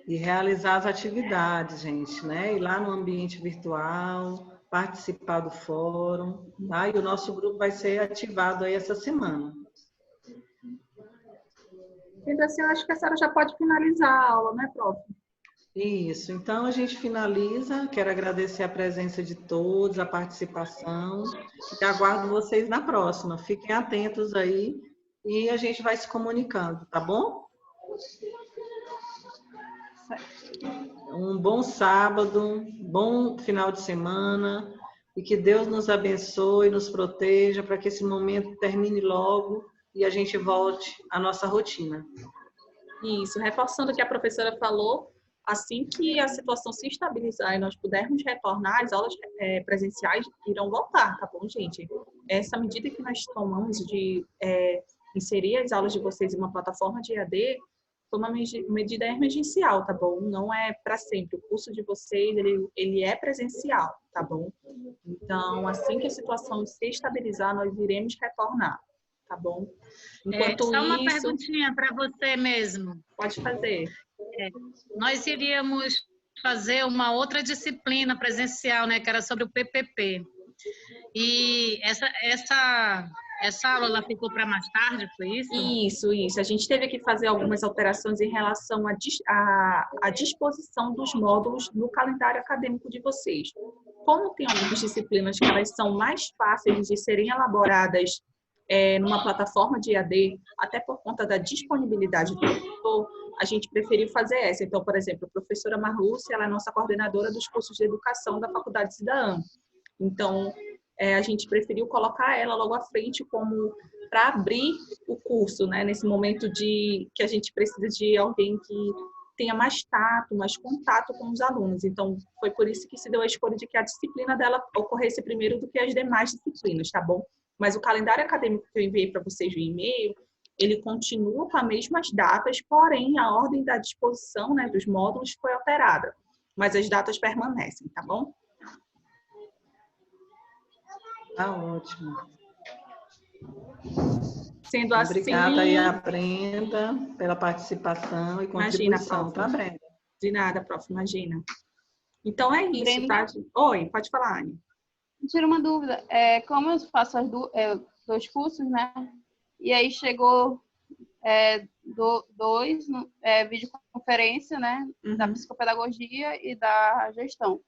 E realizar as atividades, gente, né? Ir lá no ambiente virtual, participar do fórum, tá? E o nosso grupo vai ser ativado aí essa semana. Sendo assim, eu acho que a senhora já pode finalizar a aula, né, prof? Isso, então a gente finaliza. Quero agradecer a presença de todos, a participação. E aguardo vocês na próxima. Fiquem atentos aí e a gente vai se comunicando, tá bom? Um bom sábado, bom final de semana e que Deus nos abençoe, nos proteja para que esse momento termine logo e a gente volte à nossa rotina. Isso, reforçando o que a professora falou, assim que a situação se estabilizar e nós pudermos retornar, as aulas presenciais irão voltar, tá bom, gente? Essa medida que nós tomamos de inserir as aulas de vocês em uma plataforma de EAD foi uma medida emergencial, tá bom? Não é para sempre. O curso de vocês, ele é presencial, tá bom? Então, assim que a situação se estabilizar, nós iremos retornar, tá bom? Enquanto só uma isso, perguntinha para você mesmo. pode fazer. Nós iríamos fazer uma outra disciplina presencial, né, que era sobre o PPP. E essa aula ela ficou para mais tarde, foi isso? Isso. A gente teve que fazer algumas alterações em relação à disposição dos módulos no calendário acadêmico de vocês. Como tem algumas disciplinas que elas são mais fáceis de serem elaboradas numa plataforma de EAD, até por conta da disponibilidade do professor, a gente preferiu fazer essa. Então, por exemplo, a professora Marlúcia, ela é nossa coordenadora dos cursos de educação da Faculdade Cidadã. Então, a gente preferiu colocar ela logo à frente como para abrir o curso, né? Nesse momento que a gente precisa de alguém que tenha mais tato, mais contato com os alunos. Então, foi por isso que se deu a escolha de que a disciplina dela ocorresse primeiro do que as demais disciplinas, tá bom? Mas o calendário acadêmico que eu enviei para vocês no e-mail, ele continua com as mesmas datas, porém a ordem da disposição, né, dos módulos foi alterada. Mas as datas permanecem, tá bom? Tá ótimo. Sendo assim... Obrigada aí a Brenda pela participação e contribuição, tá, Brenda? De nada, prof, imagina. Então é isso, Brenda. tá? Oi, pode falar, Anne. Tira uma dúvida. Como eu faço dois cursos, né? E aí chegou dois videoconferência, né? Da psicopedagogia e da gestão.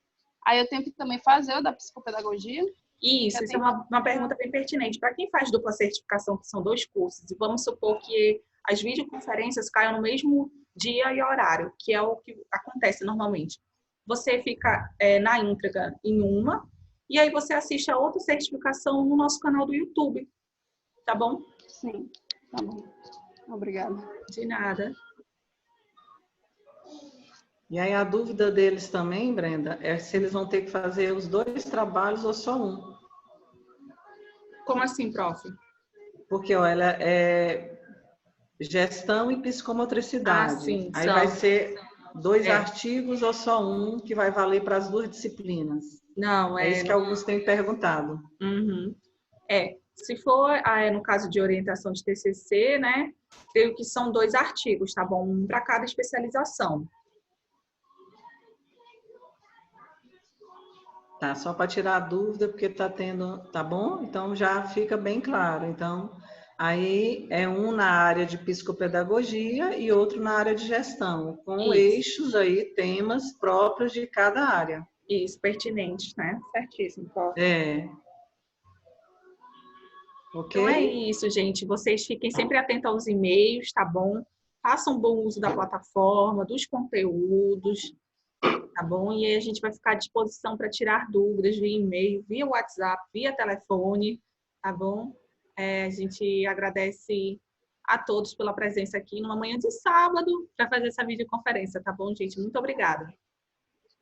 Aí eu tenho que também fazer o da psicopedagogia. Isso é uma pergunta bem pertinente. Para quem faz dupla certificação, que são 2 cursos, e vamos supor que as videoconferências caiam no mesmo dia e horário, que é o que acontece normalmente. Você fica na íntegra em uma, e aí você assiste a outra certificação no nosso canal do YouTube. Tá bom? Sim, tá bom. Obrigada. De nada. E aí a dúvida deles também, Brenda, é se eles vão ter que fazer os 2 trabalhos ou só um. Como assim, prof? Porque ela é gestão e psicomotricidade. Ah, sim. Aí vai ser 2 artigos ou só um que vai valer para as 2 disciplinas? Não, é isso que alguns têm perguntado. Uhum. Se for no caso de orientação de TCC, né? Creio que são 2 artigos, tá bom? Um para cada especialização. Tá, só para tirar a dúvida, porque tá tendo, tá bom? Então já fica bem claro. Então, aí é um na área de psicopedagogia e outro na área de gestão, com eixos aí, temas próprios de cada área. Isso, pertinentes, né? Certíssimo, prof. Ok? Então é isso, gente. Vocês fiquem sempre atentos aos e-mails, tá bom? Façam bom uso da plataforma, dos conteúdos, tá bom? E aí a gente vai ficar à disposição para tirar dúvidas via e-mail, via WhatsApp, via telefone, tá bom? A gente agradece a todos pela presença aqui numa manhã de sábado para fazer essa videoconferência, tá bom, gente? Muito obrigada.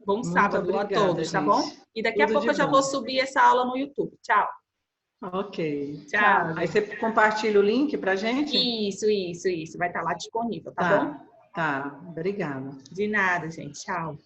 Bom sábado a todos, tá bom? E daqui a pouco eu já vou subir essa aula no YouTube. Tchau. Ok. Tchau. Aí você compartilha o link pra gente? Isso. Vai estar lá disponível, tá bom? Tá. Obrigada. De nada, gente. Tchau.